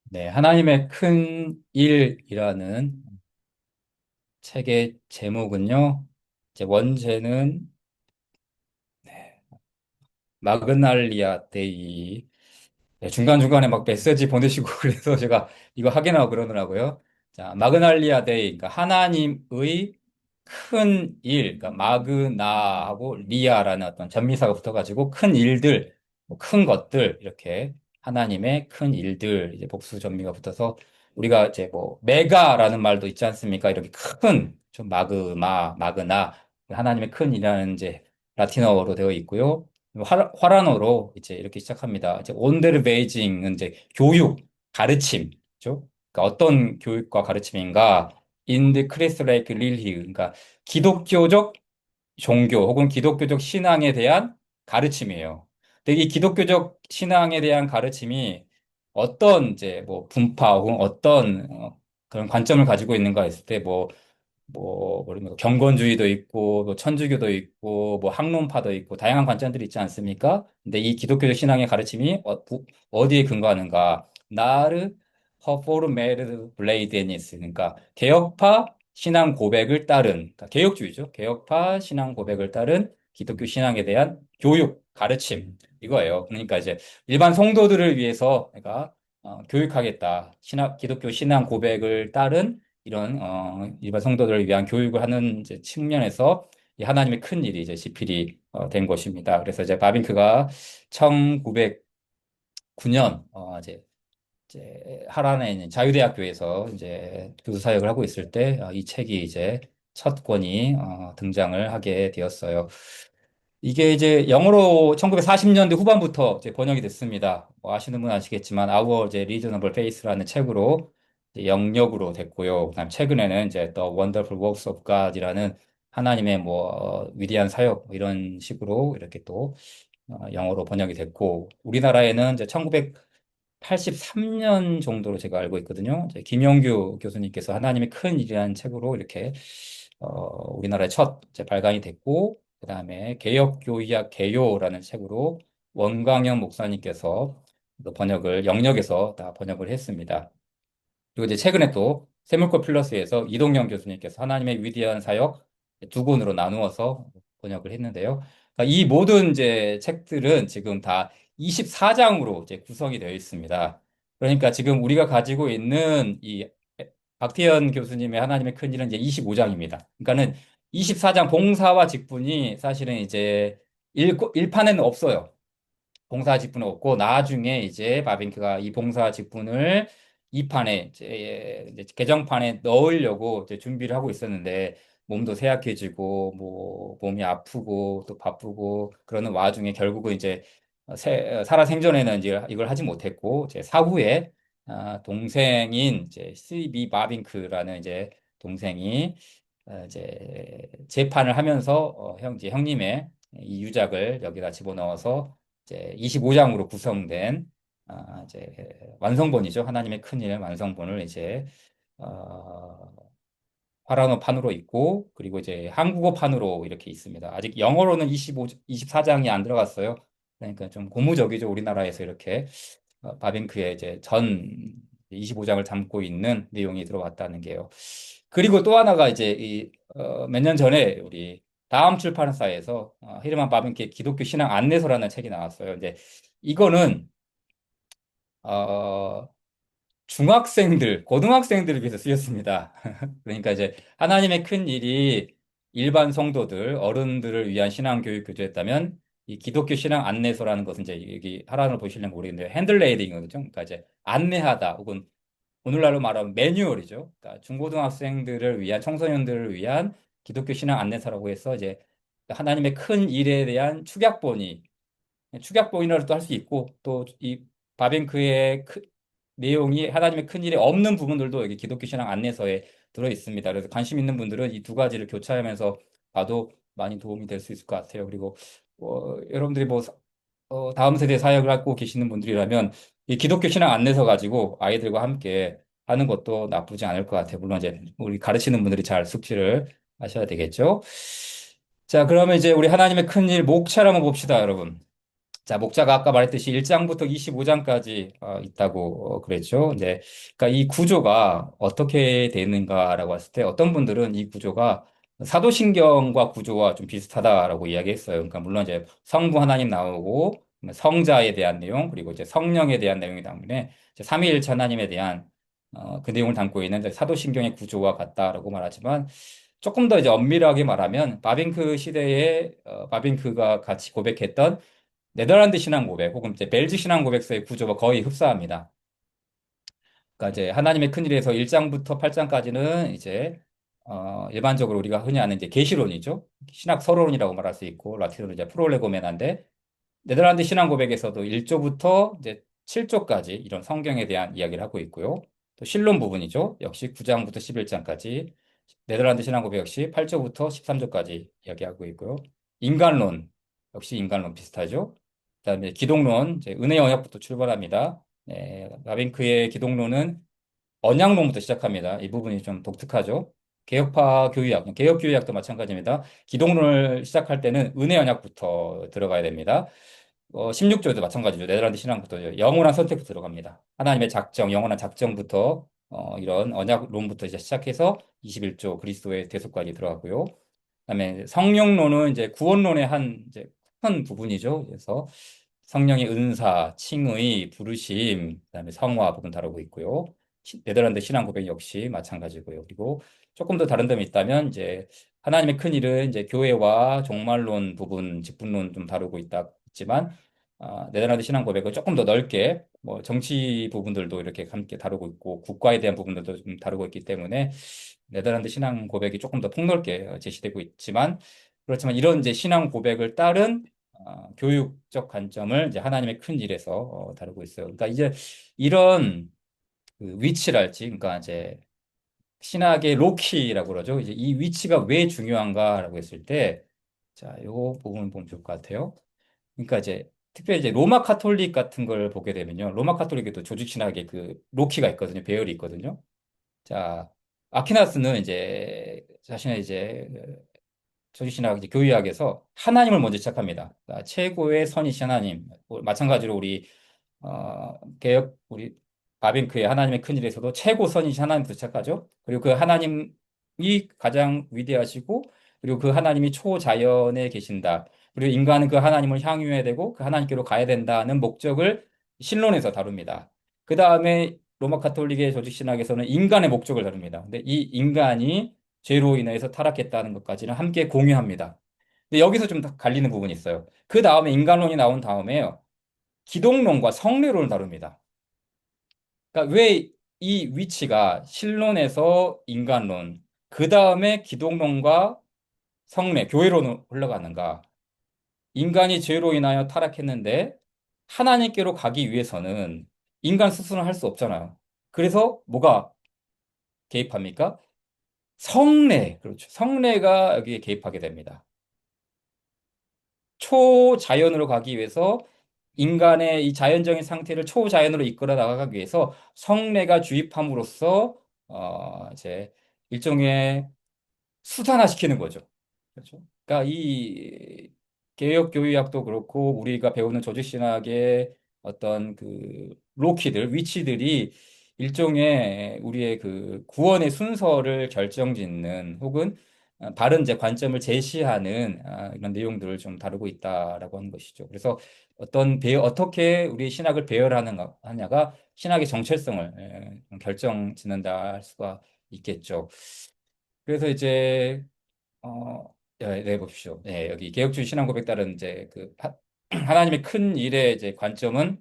네, 하나님의 큰 일이라는 책의 제목은요, 이제 원제는 마그날리아 데이. 네, 중간중간에 막 메시지 보내시고 그래서 제가 이거 확인하고 그러더라고요. 자, 마그날리아 데이, 그러니까 하나님의 큰 일, 그러니까 마그나하고 리아라는 어떤 전미사가 붙어가지고 큰 일들, 뭐큰 것들, 이렇게 하나님의 큰 일들, 이제 복수 전미가 붙어서 우리가 이제 뭐 메가라는 말도 있지 않습니까? 이렇게 큰, 좀 마그나, 하나님의 큰 일이라는 이제 라틴어로 되어 있고요. 화란어로 이제 이렇게 시작합니다. 이제 온데르 베이징은 이제 교육, 가르침죠. 그러니까 어떤 교육과 가르침인가? 인드 크리스레이크 릴히, 그러니까 기독교적 종교 혹은 기독교적 신앙에 대한 가르침이에요. 근데 이 기독교적 신앙에 대한 가르침이 어떤 이제 뭐 분파 혹은 어떤 그런 관점을 가지고 있는가 했을 때뭐 뭐냐면 경건주의도 있고, 뭐 천주교도 있고, 뭐 학론파도 있고, 다양한 관점들이 있지 않습니까? 근데 이 기독교적 신앙의 가르침이 어디에 근거하는가? 나르 허포르메르 블레이데니스. 그러니까 개혁파 신앙 고백을 따른, 그러니까 개혁주의죠. 개혁파 신앙 고백을 따른 기독교 신앙에 대한 교육, 가르침. 이거예요. 그러니까 이제 일반 성도들을 위해서, 그러니까 교육하겠다. 기독교 신앙 고백을 따른 이런 일반 성도들을 위한 교육을 하는 이제 측면에서 이 하나님의 큰 일이 이제 시필이 된 것입니다. 그래서 이제 바빙크가 1909년 이제 하란에 있는 자유대학교에서 이제 교수 사역을 하고 있을 때 이 책이 이제 첫 권이 등장을 하게 되었어요. 이게 이제 영어로 1940년대 후반부터 이제 번역이 됐습니다. 뭐 아시는 분 아시겠지만 Our 이제 Reasonable Faith라는 책으로 이제 영역으로 됐고요. 그다음 최근에는 이제 The Wonderful Works of God이라는 하나님의 뭐 위대한 사역 뭐 이런 식으로 이렇게 또 영어로 번역이 됐고 우리나라에는 이제 1983년 정도로 제가 알고 있거든요. 이제 김영규 교수님께서 하나님의 큰 일이라는 책으로 이렇게 우리나라에 첫 이제 발간이 됐고 그다음에 개혁교의학 개요라는 책으로 원광현 목사님께서 또 번역을 영역에서 다 번역을 했습니다. 그리고 이제 최근에 또 세물꽃 플러스에서 이동영 교수님께서 하나님의 위대한 사역 두 권으로 나누어서 번역을 했는데요. 그러니까 이 모든 이제 책들은 지금 다 24장으로 이제 구성이 되어 있습니다. 그러니까 지금 우리가 가지고 있는 이 박태현 교수님의 하나님의 큰일은 이제 25장입니다. 그러니까는 24장 봉사와 직분이 사실은 이제 일판에는 없어요. 봉사 직분은 없고 나중에 이제 바빙크가 이 봉사 직분을 이 판에 이제 개정판에 넣으려고 이제 준비를 하고 있었는데 몸도 쇠약해지고 뭐 몸이 아프고 또 바쁘고 그러는 와중에 결국은 이제 살아 생전에는 이제 이걸 하지 못했고 이제 사후에 동생인 이제 C.B. 바빙크라는 이제 동생이 이제 재판을 하면서 이제 형님의 이 유작을 여기다 집어넣어서 이제 25장으로 구성된 이제 완성본이죠. 하나님의 큰일 완성본을 이제 어, 화라노판으로 있고 그리고 이제 한국어판으로 이렇게 있습니다. 아직 영어로는 24장이 안 들어갔어요. 그러니까 좀 고무적이죠. 우리나라에서 이렇게 바빙크의 이제 전 25장을 담고 있는 내용이 들어갔다는 게요. 그리고 또 하나가 이제 몇 년 전에 우리 다음 출판사에서 헤르만 바빙크의 기독교 신앙 안내서라는 책이 나왔어요. 이제 이거는 어, 중학생들, 고등학생들을 위해서 쓰였습니다. 그러니까 이제 하나님의 큰 일이 일반 성도들, 어른들을 위한 신앙 교육 교재였다면 이 기독교 신앙 안내서라는 것은 이제 여기 하라는 보시려면 모르겠는데 핸들레이딩이거든요. 그러니까 이제 안내하다 혹은 오늘날로 말하면 매뉴얼이죠. 그러니까 중고등학생들을 위한 청소년들을 위한 기독교 신앙 안내서라고 해서 이제 하나님의 큰 일에 대한 축약본이라고도 할 수 있고 또 이 바벤크의 내용이 하나님의 큰 일에 없는 부분들도 여기 기독교 신앙 안내서에 들어 있습니다. 그래서 관심 있는 분들은 이 두 가지를 교차하면서 봐도 많이 도움이 될 수 있을 것 같아요. 그리고 여러분들이 뭐 다음 세대 사역을 하고 계시는 분들이라면 이 기독교 신앙 안내서 가지고 아이들과 함께 하는 것도 나쁘지 않을 것 같아요. 물론 이제 우리 가르치는 분들이 잘 숙지를 하셔야 되겠죠. 자, 그러면 이제 우리 하나님의 큰일 목차를 한번 봅시다, 여러분. 자, 목자가 아까 말했듯이 1장부터 25장까지 있다고 그랬죠. 이제, 그러니까 이 구조가 어떻게 되는가라고 했을 때 어떤 분들은 이 구조가 사도신경과 구조와 좀 비슷하다라고 이야기했어요. 그러니까 물론 이제 성부 하나님 나오고 성자에 대한 내용 그리고 이제 성령에 대한 내용이 나오는데 이제 삼위일체 하나님에 대한 그 내용을 담고 있는 이제 사도신경의 구조와 같다라고 말하지만 조금 더 이제 엄밀하게 말하면 바빙크 시대에 바빙크가 같이 고백했던 네덜란드 신앙 고백 혹은 이제 벨즈 신앙 고백서의 구조가 거의 흡사합니다. 그러니까 이제 하나님의 큰일에서 1장부터 8장까지는 이제 일반적으로 우리가 흔히 아는 이제 계시론이죠. 신학 서론이라고 말할 수 있고 라틴어로 이제 프롤레고메나인데 네덜란드 신앙 고백에서도 1조부터 이제 7조까지 이런 성경에 대한 이야기를 하고 있고요. 또 신론 부분이죠. 역시 9장부터 11장까지 네덜란드 신앙 고백 역시 8조부터 13조까지 이야기하고 있고요. 인간론 역시 인간론 비슷하죠. 그다음에 기독론 이제 은혜 영역부터 출발합니다. 네, 라빈크의 기독론은 언약론부터 시작합니다. 이 부분이 좀 독특하죠. 개혁파 교유학, 개혁 교유학도 마찬가지입니다. 기독론을 시작할 때는 은혜 언약부터 들어가야 됩니다. 16조도 마찬가지죠. 네덜란드 신앙부터 영원한 선택부터 들어갑니다. 하나님의 작정, 영원한 작정부터 이런 언약론부터 이제 시작해서 21조 그리스도의 대속까지 들어가고요. 그다음에 성령론은 이제 구원론의 한 이제 큰 부분이죠. 그래서 성령의 은사, 칭의, 부르심, 그다음에 성화 부분 다루고 있고요. 네덜란드 신앙 고백 역시 마찬가지고요. 그리고 조금 더 다른 점이 있다면 이제 하나님의 큰 일은 이제 교회와 종말론 부분, 직분론 좀 다루고 있지만 네덜란드 신앙 고백은 조금 더 넓게 뭐 정치 부분들도 이렇게 함께 다루고 있고 국가에 대한 부분들도 좀 다루고 있기 때문에 네덜란드 신앙 고백이 조금 더 폭넓게 제시되고 있지만 그렇지만 이런 이제 신앙 고백을 따른 교육적 관점을 이제 하나님의 큰 일에서 다루고 있어요. 그러니까 이제 이런 그 위치랄지, 그러니까 이제 신학의 로키라고 그러죠. 이제 이 위치가 왜 중요한가라고 했을 때, 자, 요 부분 보면 좋을 것 같아요. 그러니까 이제 특별히 이제 로마 카톨릭 같은 걸 보게 되면요, 로마 카톨릭에도 조직 신학의 그 로키가 있거든요, 배열이 있거든요. 자, 아퀴나스는 이제 자신의 이제 조직신학 이제 교리학에서 하나님을 먼저 시작합니다. 그러니까 최고의 선이신 하나님. 뭐 마찬가지로 우리 바빙크의 하나님의 큰일에서도 최고 선이신 하나님부터 시작하죠. 그리고 그 하나님이 가장 위대하시고 그리고 그 하나님이 초자연에 계신다. 그리고 인간은 그 하나님을 향유해야 되고 그 하나님께로 가야 된다는 목적을 신론에서 다룹니다. 그 다음에 로마 카톨릭의 조직 신학에서는 인간의 목적을 다룹니다. 근데 이 인간이 죄로 인해서 타락했다는 것까지는 함께 공유합니다. 근데 여기서 좀 갈리는 부분이 있어요. 그 다음에 인간론이 나온 다음에요. 기독론과 성례론을 다룹니다. 그러니까 왜 이 위치가 신론에서 인간론, 그 다음에 기독론과 성례, 교회론으로 흘러가는가? 인간이 죄로 인하여 타락했는데 하나님께로 가기 위해서는 인간 스스로는 할 수 없잖아요. 그래서 뭐가 개입합니까? 성례, 그렇죠. 성례가 여기에 개입하게 됩니다. 초자연으로 가기 위해서 인간의 이 자연적인 상태를 초자연으로 이끌어 나가기 위해서 성례가 주입함으로써 이제 일종의 수단화시키는 거죠. 그렇죠. 그러니까 이 개혁교육학도 그렇고 우리가 배우는 조직신학의 어떤 그 로키들, 위치들이 일종의 우리의 그 구원의 순서를 결정짓는 혹은 바른 이제 관점을 제시하는 이런 내용들을 좀 다루고 있다라고 하는 것이죠. 그래서 어떻게 우리 신학을 하냐가 신학의 정체성을 결정 짓는다 할 수가 있겠죠. 그래서 이제 네, 보십시오. 네, 여기 개혁주의 신앙 고백 따른 이제 하나님의 큰 일의 이제 관점은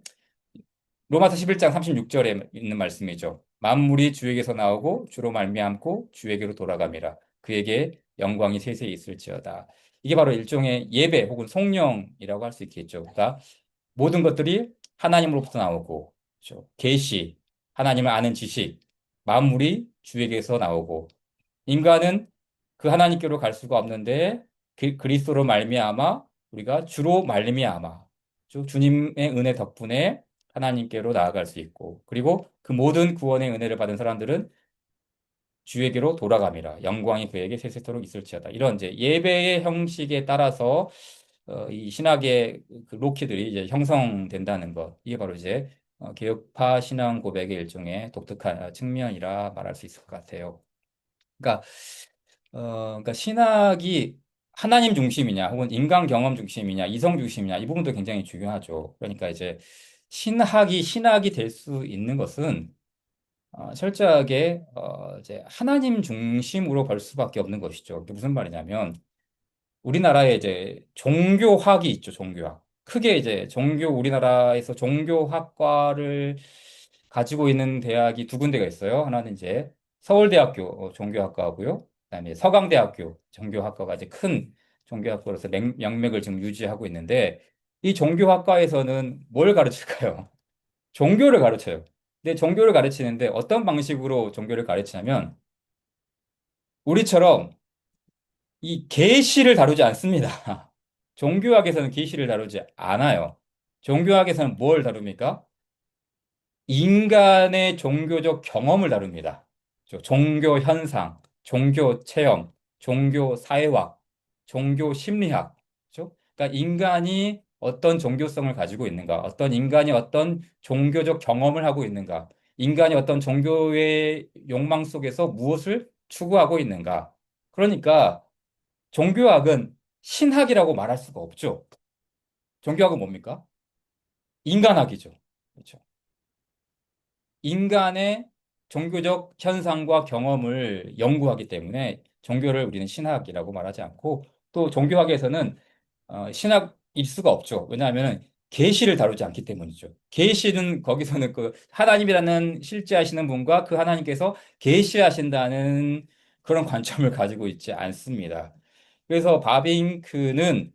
로마서 11장 36절에 있는 말씀이죠. 만물이 주에게서 나오고 주로 말미암고 주에게로 돌아감이라. 그에게 영광이 세세히 있을지어다. 이게 바로 일종의 예배 혹은 성령이라고 할 수 있겠죠. 그러니까 모든 것들이 하나님으로부터 나오고, 그렇죠? 계시, 하나님을 아는 지식, 만물이 주에게서 나오고, 인간은 그 하나님께로 갈 수가 없는데 그리스도로 말미암아 우리가 주로 말미암아 주님의 은혜 덕분에 하나님께로 나아갈 수 있고 그리고 그 모든 구원의 은혜를 받은 사람들은 주에게로 돌아감이라 영광이 그에게 세세토록 있을지어다. 이런 이제 예배의 형식에 따라서 이 신학의 그 로키들이 이제 형성된다는 것. 이게 바로 이제 개혁파 신앙 고백의 일종의 독특한 측면이라 말할 수 있을 것 같아요. 그러니까, 그러니까 신학이 하나님 중심이냐, 혹은 인간 경험 중심이냐, 이성 중심이냐, 이 부분도 굉장히 중요하죠. 그러니까 이제 신학이 신학이 될 수 있는 것은 철저하게 이제 하나님 중심으로 볼 수밖에 없는 것이죠. 그게 무슨 말이냐면 우리나라에 이제 종교학이 있죠, 종교학. 크게 이제 우리나라에서 종교학과를 가지고 있는 대학이 두 군데가 있어요. 하나는 이제 서울대학교 종교학과고요. 그다음에 서강대학교 종교학과가 이제 큰 종교학과로서 명맥을 지금 유지하고 있는데 이 종교학과에서는 뭘 가르칠까요? 종교를 가르쳐요. 근데 종교를 가르치는데 어떤 방식으로 종교를 가르치냐면 우리처럼 이 계시를 다루지 않습니다. 종교학에서는 계시를 다루지 않아요. 종교학에서는 뭘 다룹니까? 인간의 종교적 경험을 다룹니다. 종교 현상, 종교 체험, 종교 사회학, 종교 심리학. 그렇죠? 그러니까 인간이 어떤 종교성을 가지고 있는가, 어떤 인간이 어떤 종교적 경험을 하고 있는가, 인간이 어떤 종교의 욕망 속에서 무엇을 추구하고 있는가. 그러니까 종교학은 신학이라고 말할 수가 없죠. 종교학은 뭡니까? 인간학이죠. 그렇죠. 인간의 종교적 현상과 경험을 연구하기 때문에 종교를 우리는 신학이라고 말하지 않고 또 종교학에서는 신학일 수가 없죠. 왜냐하면 계시를 다루지 않기 때문이죠. 계시는 거기서는 그 하나님이라는 실제하시는 분과 그 하나님께서 계시하신다는 그런 관점을 가지고 있지 않습니다. 그래서 바빙크는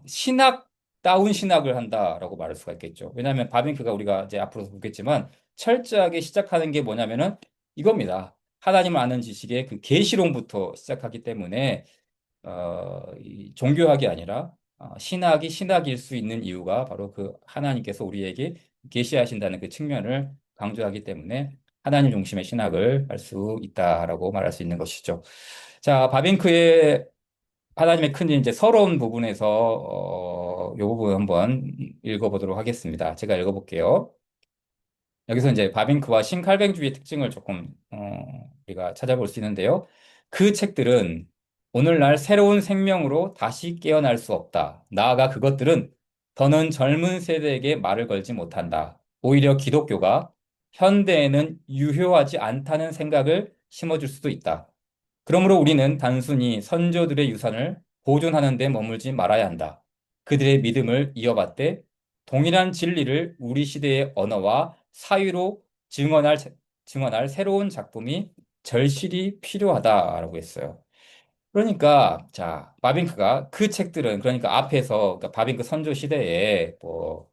신학다운 신학을 한다라고 말할 수가 있겠죠. 왜냐하면 바빙크가 우리가 이제 앞으로 보겠지만 철저하게 시작하는 게 뭐냐면은 이겁니다. 하나님을 아는 지식의 그 계시론부터 시작하기 때문에 이 종교학이 아니라 신학이 신학일 수 있는 이유가 바로 그 하나님께서 우리에게 계시하신다는 그 측면을 강조하기 때문에 하나님 중심의 신학을 할 수 있다라고 말할 수 있는 것이죠. 자, 바빙크의 하나님의 큰 이제 서러운 부분에서 이 부분 한번 읽어보도록 하겠습니다. 제가 읽어볼게요. 여기서 이제 바빙크와 신칼뱅주의 특징을 조금 우리가 찾아볼 수 있는데요. 그 책들은 오늘날 새로운 생명으로 다시 깨어날 수 없다. 나아가 그것들은 더는 젊은 세대에게 말을 걸지 못한다. 오히려 기독교가 현대에는 유효하지 않다는 생각을 심어줄 수도 있다. 그러므로 우리는 단순히 선조들의 유산을 보존하는 데 머물지 말아야 한다. 그들의 믿음을 이어받되 동일한 진리를 우리 시대의 언어와 사유로 증언할 새로운 작품이 절실히 필요하다라고 했어요. 그러니까 자 바빙크가 그 책들은 그러니까 앞에서 그러니까 바빙크 선조 시대에 뭐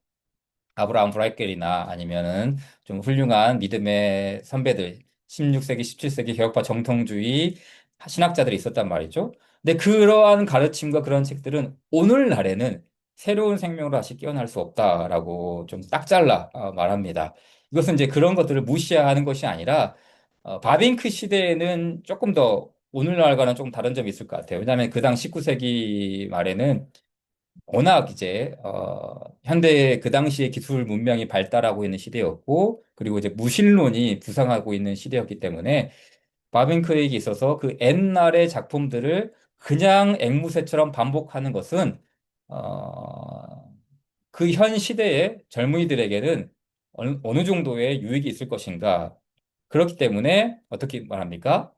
아브라함 브라이겔이나 아니면은 좀 훌륭한 믿음의 선배들 16세기, 17세기 개혁파 정통주의 신학자들이 있었단 말이죠. 근데 그러한 가르침과 그런 책들은 오늘날에는 새로운 생명으로 다시 깨어날 수 없다라고 좀 딱 잘라 말합니다. 이것은 이제 그런 것들을 무시하는 것이 아니라 바빙크 시대에는 조금 더 오늘날과는 조금 다른 점이 있을 것 같아요. 왜냐하면 그 당 19세기 말에는 워낙 이제 현대 그 당시에 기술 문명이 발달하고 있는 시대였고 그리고 이제 무신론이 부상하고 있는 시대였기 때문에 바빙크에게 있어서 그 옛날의 작품들을 그냥 앵무새처럼 반복하는 것은 그 현 시대의 젊은이들에게는 어느 정도의 유익이 있을 것인가. 그렇기 때문에 어떻게 말합니까?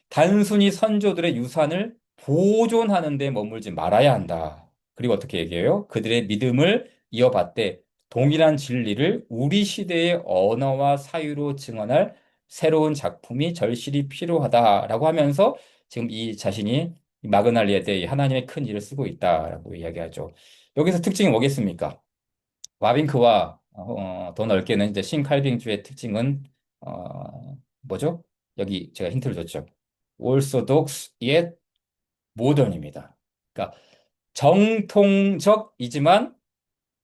단순히 선조들의 유산을 보존하는 데 머물지 말아야 한다. 그리고 어떻게 얘기해요? 그들의 믿음을 이어받되 동일한 진리를 우리 시대의 언어와 사유로 증언할 새로운 작품이 절실히 필요하다라고 하면서 지금 이 자신이 마그날리에 대해 하나님의 큰 일을 쓰고 있다라고 이야기하죠. 여기서 특징이 뭐겠습니까? 와빙크와 더 넓게는 이제 신칼빙주의 특징은 뭐죠? 여기 제가 힌트를 줬죠. orthodox yet modern입니다. 그러니까 정통적이지만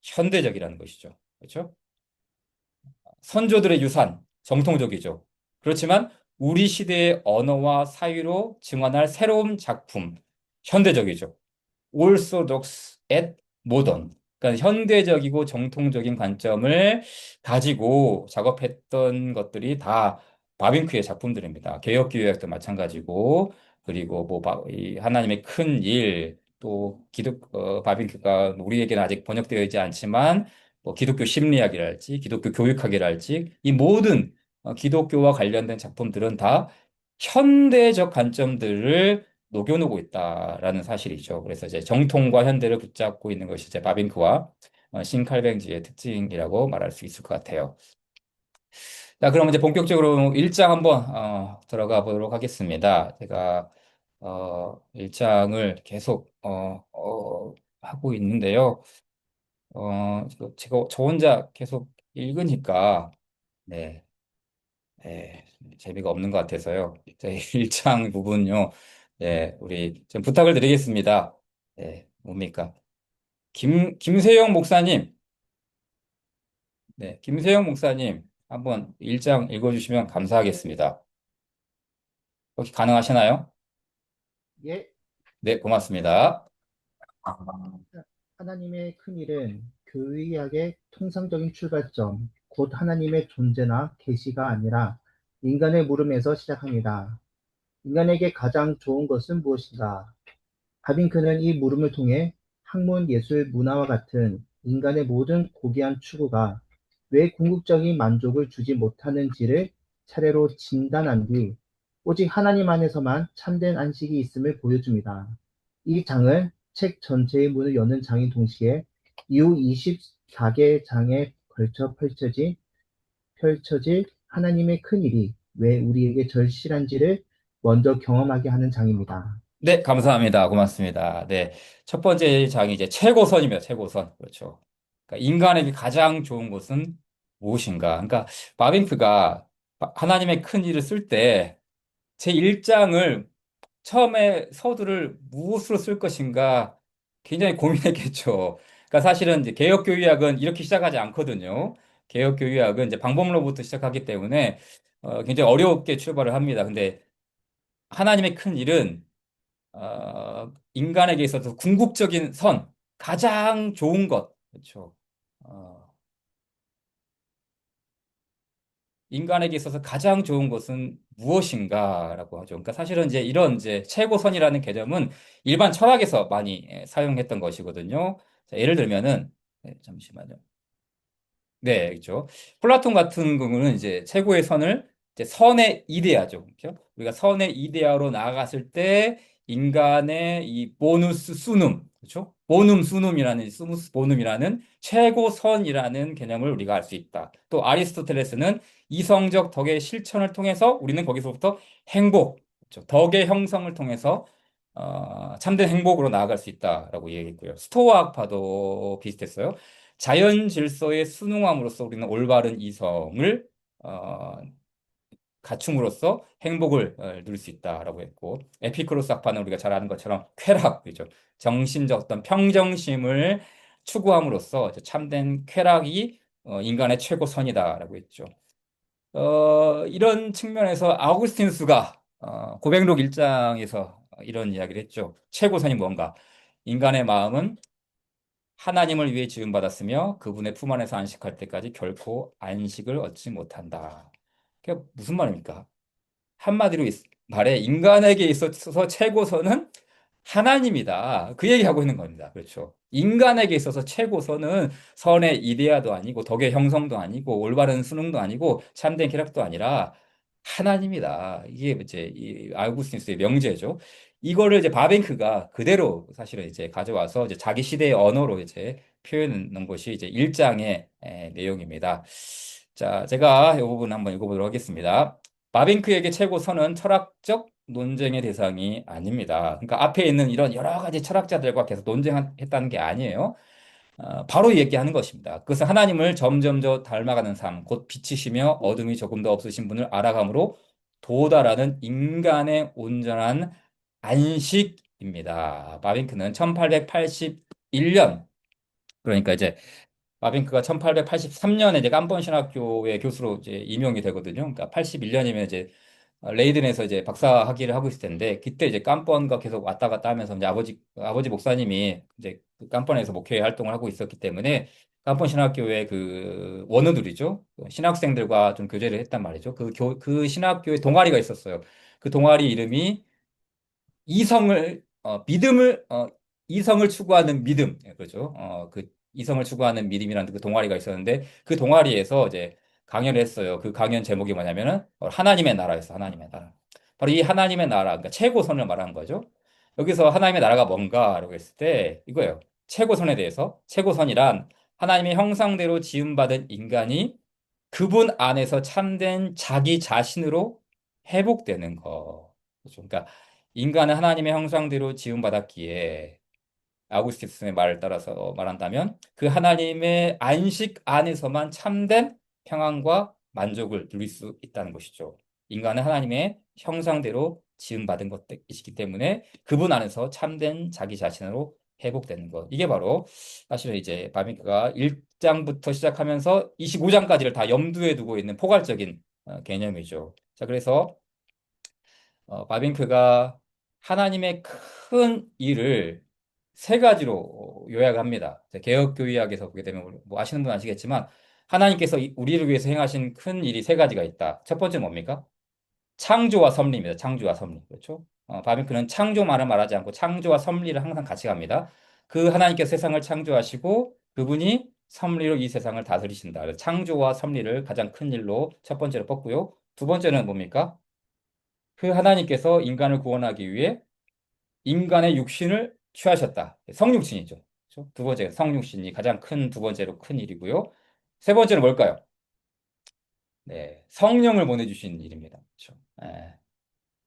현대적이라는 것이죠. 그렇죠? 선조들의 유산, 정통적이죠. 그렇지만 우리 시대의 언어와 사유로 증언할 새로운 작품, 현대적이죠. orthodox at modern. 그러니까 현대적이고 정통적인 관점을 가지고 작업했던 것들이 다 바빙크의 작품들입니다. 개혁교회학도 마찬가지고, 그리고 뭐 이 하나님의 큰 일, 또 바빙크가 우리에게는 아직 번역되어 있지 않지만 뭐 기독교 심리학이랄지 기독교 교육학이랄지 이 모든 기독교와 관련된 작품들은 다 현대적 관점들을 녹여놓고 있다라는 사실이죠. 그래서 이제 정통과 현대를 붙잡고 있는 것이 이제 바빙크와 신칼뱅지의 특징이라고 말할 수 있을 것 같아요. 자, 그럼 이제 본격적으로 1장 한번 들어가 보도록 하겠습니다. 제가 1장을 계속 하고 있는데요. 제가 저 혼자 계속 읽으니까 네, 네, 재미가 없는 것 같아서요. 제 1장 부분요. 네, 우리 좀 부탁을 드리겠습니다. 네, 뭡니까? 김세영 목사님, 네, 김세영 목사님, 한번 1장 읽어주시면 감사하겠습니다. 혹시 가능하시나요? 예, 네, 고맙습니다. 하나님의 큰 일은 교의학의 통상적인 출발점, 곧 하나님의 존재나 계시가 아니라 인간의 물음에서 시작합니다. 인간에게 가장 좋은 것은 무엇인가? 바빙크는 이 물음을 통해 학문, 예술, 문화와 같은 인간의 모든 고귀한 추구가 왜 궁극적인 만족을 주지 못하는지를 차례로 진단한 뒤 오직 하나님 안에서만 참된 안식이 있음을 보여줍니다. 이 장은 책 전체의 문을 여는 장인 동시에 이후 24개 장에 걸쳐 펼쳐질 하나님의 큰 일이 왜 우리에게 절실한지를 먼저 경험하게 하는 장입니다. 네, 감사합니다. 고맙습니다. 네. 첫 번째 장이 이제 최고선입니다. 최고선. 그렇죠. 그러니까 인간에게 가장 좋은 것은 무엇인가? 그러니까 바빙크가 하나님의 큰 일을 쓸 때 제 1장을 처음에 서두를 무엇으로 쓸 것인가 굉장히 고민했겠죠. 그러니까 사실은 이제 개혁교의학은 이렇게 시작하지 않거든요. 개혁교의학은 이제 방법론부터 시작하기 때문에 굉장히 어렵게 출발을 합니다. 근데 하나님의 큰 일은 인간에게 있어서 궁극적인 선, 가장 좋은 것, 그렇죠. 어, 인간에게 있어서 가장 좋은 것은 무엇인가라고 하죠. 그러니까 사실은 이제 이런 이제 최고선이라는 개념은 일반 철학에서 많이 사용했던 것이거든요. 자, 예를 들면은 네, 잠시만요. 네, 그렇죠. 플라톤 같은 경우는 이제 최고의 선을 이제 선의 이데아죠. 그렇죠? 우리가 선의 이데아로 나아갔을 때 인간의 이 보누스 수눔, 그렇죠? 보눔 수눔이라는 수무스 보눔이라는 최고선이라는 개념을 우리가 알 수 있다. 또 아리스토텔레스는 이성적 덕의 실천을 통해서 우리는 거기서부터 행복, 그렇죠? 덕의 형성을 통해서 참된 행복으로 나아갈 수 있다라고 얘기했고요. 스토아 학파도 비슷했어요. 자연 질서에 순응함으로써 우리는 올바른 이성을 어, 갖춤으로써 행복을 누릴 수 있다라고 했고 에피쿠로스 학파는 우리가 잘 아는 것처럼 쾌락이죠. 정신적 어떤 평정심을 추구함으로써 이제 참된 쾌락이 인간의 최고선이다라고 했죠. 이런 측면에서 아우구스티누스가 고백록 1장에서 이런 이야기를 했죠. 최고선이 뭔가? 인간의 마음은 하나님을 위해 지음받았으며 그분의 품 안에서 안식할 때까지 결코 안식을 얻지 못한다. 그게 무슨 말입니까? 한마디로 말해 인간에게 있어서 최고선은 하나님이다. 그 얘기하고 있는 겁니다. 그렇죠. 인간에게 있어서 최고선은 선의 이데아도 아니고 덕의 형성도 아니고 올바른 수능도 아니고 참된 쾌락도 아니라 하나님이다. 이게 이제 이 아우구스티누스의 명제죠. 이거를 이제 바벤크가 그대로 사실은 이제 가져와서 이제 자기 시대의 언어로 이제 표현해 놓은 것이 이제 1장의 내용입니다. 자, 제가 이 부분 한번 읽어보도록 하겠습니다. 바빙크에게 최고선은 철학적 논쟁의 대상이 아닙니다. 그러니까 앞에 있는 이런 여러 가지 철학자들과 계속 논쟁했다는 게 아니에요. 바로 얘기하는 것입니다. 그것은 하나님을 점점 더 닮아가는 삶, 곧 빛이시며 어둠이 조금 더 없으신 분을 알아감으로 도달하는 인간의 온전한 안식입니다. 바빙크는 1881년, 그러니까 이제 바빙크가 1883년에 이제 깜본 신학교의 교수로 이제 임용이 되거든요. 그러니까 81년이면 이제 레이든에서 이제 박사 학위를 하고 있을 텐데, 그때 이제 깜번과 계속 왔다 갔다 하면서 이제 아버지 목사님이 이제 그 깜번에서 목회 활동을 하고 있었기 때문에 깜번 신학교의 그 원우들이죠. 그 신학생들과 좀 교제를 했단 말이죠. 그 신학교에 동아리가 있었어요. 그 동아리 이름이 믿음을, 이성을 추구하는 믿음. 예, 그렇죠. 그 이성을 추구하는 믿음이라는 그 동아리가 있었는데, 그 동아리에서 이제 강연을 했어요. 그 강연 제목이 뭐냐면은, 하나님의 나라였어, 하나님의 나라. 바로 이 하나님의 나라, 그러니까 최고선을 말하는 거죠. 여기서 하나님의 나라가 뭔가라고 했을 때, 이거예요. 최고선에 대해서. 최고선이란 하나님의 형상대로 지음받은 인간이 그분 안에서 참된 자기 자신으로 회복되는 거. 그렇죠. 그러니까 인간은 하나님의 형상대로 지음받았기에 아우구스티스의 말을 따라서 말한다면 그 하나님의 안식 안에서만 참된 평안과 만족을 누릴 수 있다는 것이죠. 인간은 하나님의 형상대로 지음받은 것이기 때문에 그분 안에서 참된 자기 자신으로 회복되는 것. 이게 바로 사실은 이제 바빙크가 1장부터 시작하면서 25장까지를 다 염두에 두고 있는 포괄적인 개념이죠. 자, 그래서 바빙크가 하나님의 큰 일을 세 가지로 요약합니다. 개혁교의학에서 보게 되면 뭐 아시는 분 아시겠지만 하나님께서 우리를 위해서 행하신 큰 일이 세 가지가 있다. 첫 번째는 뭡니까? 창조와 섭리입니다. 창조와 섭리. 그렇죠? 바빙크는 창조만을 말하지 않고 창조와 섭리를 항상 같이 갑니다. 그 하나님께서 세상을 창조하시고 그분이 섭리로 이 세상을 다스리신다. 그래서 창조와 섭리를 가장 큰 일로 첫 번째로 뻗고요. 두 번째는 뭡니까? 그 하나님께서 인간을 구원하기 위해 인간의 육신을 취하셨다. 성육신이죠. 그렇죠? 두 번째, 성육신이 가장 큰 두 번째로 큰 일이고요. 세 번째는 뭘까요? 네, 성령을 보내주신 일입니다. 그렇죠? 예.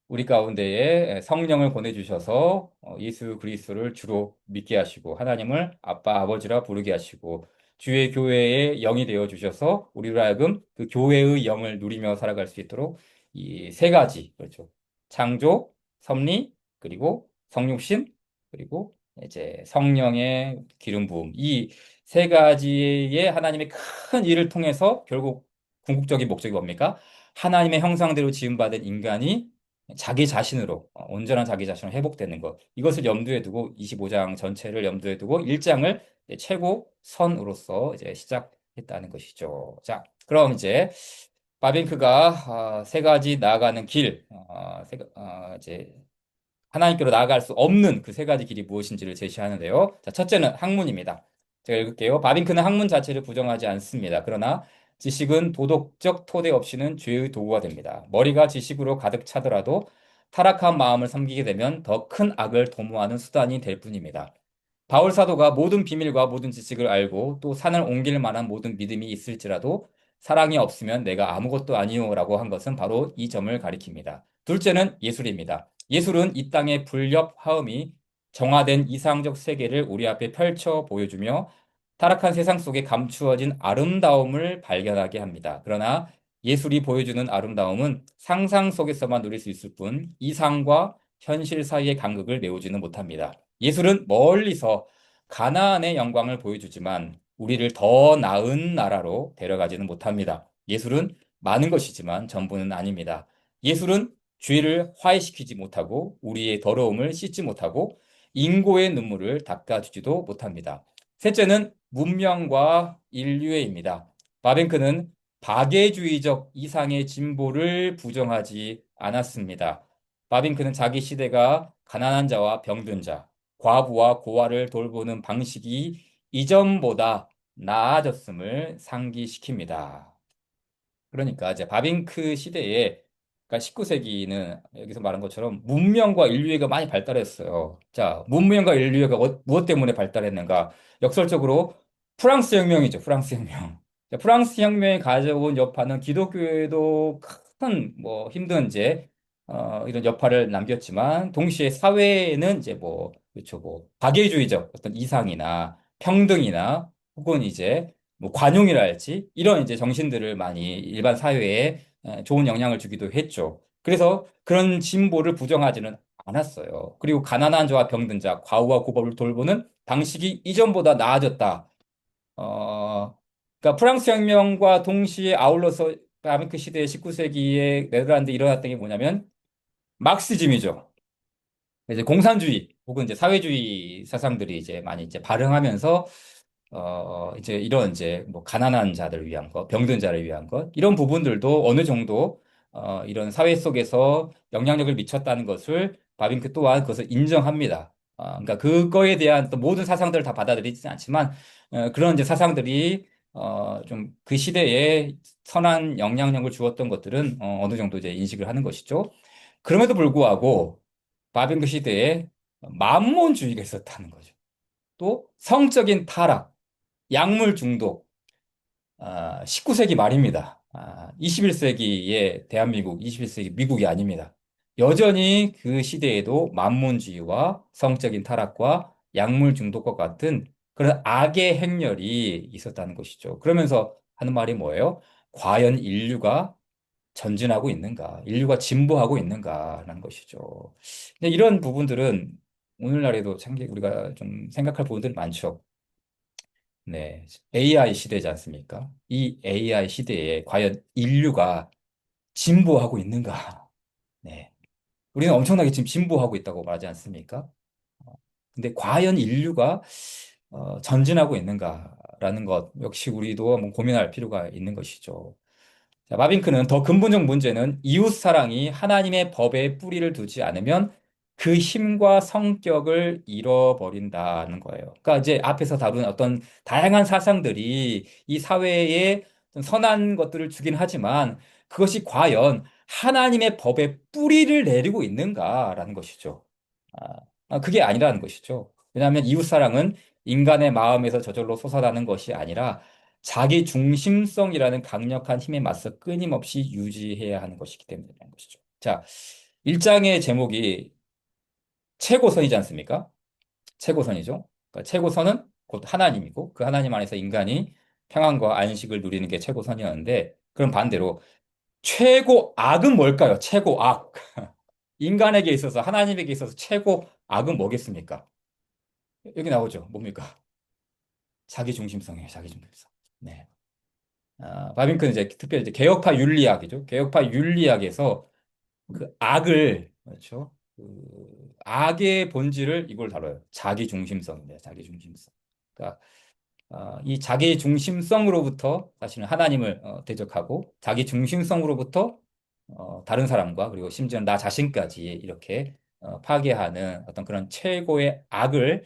우리 가운데에 성령을 보내주셔서 예수 그리스도를 주로 믿게 하시고 하나님을 아빠 아버지라 부르게 하시고 주의 교회의 영이 되어 주셔서 우리로 하여금 그 교회의 영을 누리며 살아갈 수 있도록 이 세 가지 그렇죠. 창조, 섭리, 그리고 성육신, 그리고 이제 성령의 기름 부음 이 세 가지의 하나님의 큰 일을 통해서 결국 궁극적인 목적이 뭡니까? 하나님의 형상대로 지음받은 인간이 자기 자신으로 온전한 자기 자신으로 회복되는 것 이것을 염두에 두고 25장 전체를 염두에 두고 1장을 최고 선으로서 이제 시작했다는 것이죠. 자, 그럼 이제 바빙크가 세 가지 나아가는 길, 이제 하나님께로 나아갈 수 없는 그 세 가지 길이 무엇인지를 제시하는데요. 자, 첫째는 학문입니다. 제가 읽을게요. 바빙크는 학문 자체를 부정하지 않습니다. 그러나 지식은 도덕적 토대 없이는 죄의 도구가 됩니다. 머리가 지식으로 가득 차더라도 타락한 마음을 섬기게 되면 더 큰 악을 도모하는 수단이 될 뿐입니다. 바울 사도가 모든 비밀과 모든 지식을 알고 또 산을 옮길 만한 모든 믿음이 있을지라도 사랑이 없으면 내가 아무것도 아니오라고 한 것은 바로 이 점을 가리킵니다. 둘째는 예술입니다. 예술은 이 땅의 불협 화음이 정화된 이상적 세계를 우리 앞에 펼쳐 보여주며 타락한 세상 속에 감추어진 아름다움을 발견하게 합니다. 그러나 예술이 보여주는 아름다움은 상상 속에서만 누릴 수 있을 뿐 이상과 현실 사이의 간극을 메우지는 못합니다. 예술은 멀리서 가나안의 영광을 보여주지만 우리를 더 나은 나라로 데려가지는 못합니다. 예술은 많은 것이지만 전부는 아닙니다. 예술은 죄를 화해시키지 못하고 우리의 더러움을 씻지 못하고 인고의 눈물을 닦아주지도 못합니다. 셋째는 문명과 인류애입니다. 바벤크는 박애주의적 이상의 진보를 부정하지 않았습니다. 바빙크는 자기 시대가 가난한 자와 병든 자, 과부와 고아를 돌보는 방식이 이전보다 나아졌음을 상기시킵니다. 그러니까 이제 바빙크 시대에 그러니까 19세기는 여기서 말한 것처럼 문명과 인류애가 많이 발달했어요. 자, 문명과 인류애가 무엇 때문에 발달했는가? 역설적으로 프랑스 혁명이죠. 프랑스 혁명. 자, 프랑스 혁명이 가져온 여파는 기독교에도 큰 뭐 힘든 이제 이런 여파를 남겼지만 동시에 사회에는 이제 뭐 그렇죠 뭐 박애주의적 어떤 이상이나 평등이나 혹은 이제 뭐 관용이라 할지 이런 이제 정신들을 많이 일반 사회에 좋은 영향을 주기도 했죠. 그래서 그런 진보를 부정하지는 않았어요. 그리고 가난한 자와 병든 자, 과부와 고법을 돌보는 방식이 이전보다 나아졌다. 어, 그러니까 프랑스 혁명과 동시에 아울러서 바비크 시대 19세기에 네덜란드에 일어났던 게 뭐냐면 막시즘이죠. 이제 공산주의 혹은 이제 사회주의 사상들이 이제 많이 이제 발흥하면서 이제 이런 이제 뭐 가난한 자들 위한 것, 병든 자를 위한 것 이런 부분들도 어느 정도 이런 사회 속에서 영향력을 미쳤다는 것을 바빙크 또한 그것을 인정합니다. 그러니까 그거에 대한 또 모든 사상들을 다 받아들이지는 않지만 그런 이제 사상들이 좀 그 시대에 선한 영향력을 주었던 것들은 어느 정도 이제 인식을 하는 것이죠. 그럼에도 불구하고 바빙크 시대에 만몬주의가 있었다는 거죠. 또 성적인 타락, 약물 중독, 19세기 말입니다. 21세기의 대한민국, 21세기 미국이 아닙니다. 여전히 그 시대에도 만몬주의와 성적인 타락과 약물 중독과 같은 그런 악의 행렬이 있었다는 것이죠. 그러면서 하는 말이 뭐예요? 과연 인류가 전진하고 있는가? 인류가 진보하고 있는가라는 것이죠. 근데 이런 부분들은 오늘날에도 참 우리가 좀 생각할 부분들이 많죠. 네. AI 시대지 않습니까? 이 AI 시대에 과연 인류가 진보하고 있는가? 네. 우리는 엄청나게 지금 진보하고 있다고 말하지 않습니까? 어, 근데 과연 인류가 전진하고 있는가라는 것 역시 우리도 한번 고민할 필요가 있는 것이죠. 자, 마빈크는 더 근본적 문제는 이웃 사랑이 하나님의 법에 뿌리를 두지 않으면 그 힘과 성격을 잃어버린다는 거예요. 그러니까 이제 앞에서 다룬 어떤 다양한 사상들이 이 사회에 좀 선한 것들을 주긴 하지만 그것이 과연 하나님의 법에 뿌리를 내리고 있는가라는 것이죠. 그게 아니라는 것이죠. 왜냐하면 이웃 사랑은 인간의 마음에서 저절로 솟아나는 것이 아니라 자기 중심성이라는 강력한 힘에 맞서 끊임없이 유지해야 하는 것이기 때문이라는 것이죠. 자, 1장의 제목이 최고선이지 않습니까? 최고선이죠. 그러니까 최고선은 곧 하나님이고 그 하나님 안에서 인간이 평안과 안식을 누리는 게 최고선이었는데 그럼 반대로 최고 악은 뭘까요? 최고 악. 인간에게 있어서 하나님에게 있어서 최고 악은 뭐겠습니까? 여기 나오죠. 뭡니까? 자기 중심성이에요. 자기 중심성. 네. 바빙크는 이제 특별히 이제 개혁파 윤리학이죠. 개혁파 윤리학에서 그 악을 그렇죠. 그 악의 본질을 이걸 다뤄요. 자기 중심성입니다. 자기 중심성. 그러니까 이 자기 중심성으로부터 사실은 하나님을 대적하고 자기 중심성으로부터 다른 사람과 그리고 심지어 나 자신까지 이렇게 파괴하는 어떤 그런 최고의 악을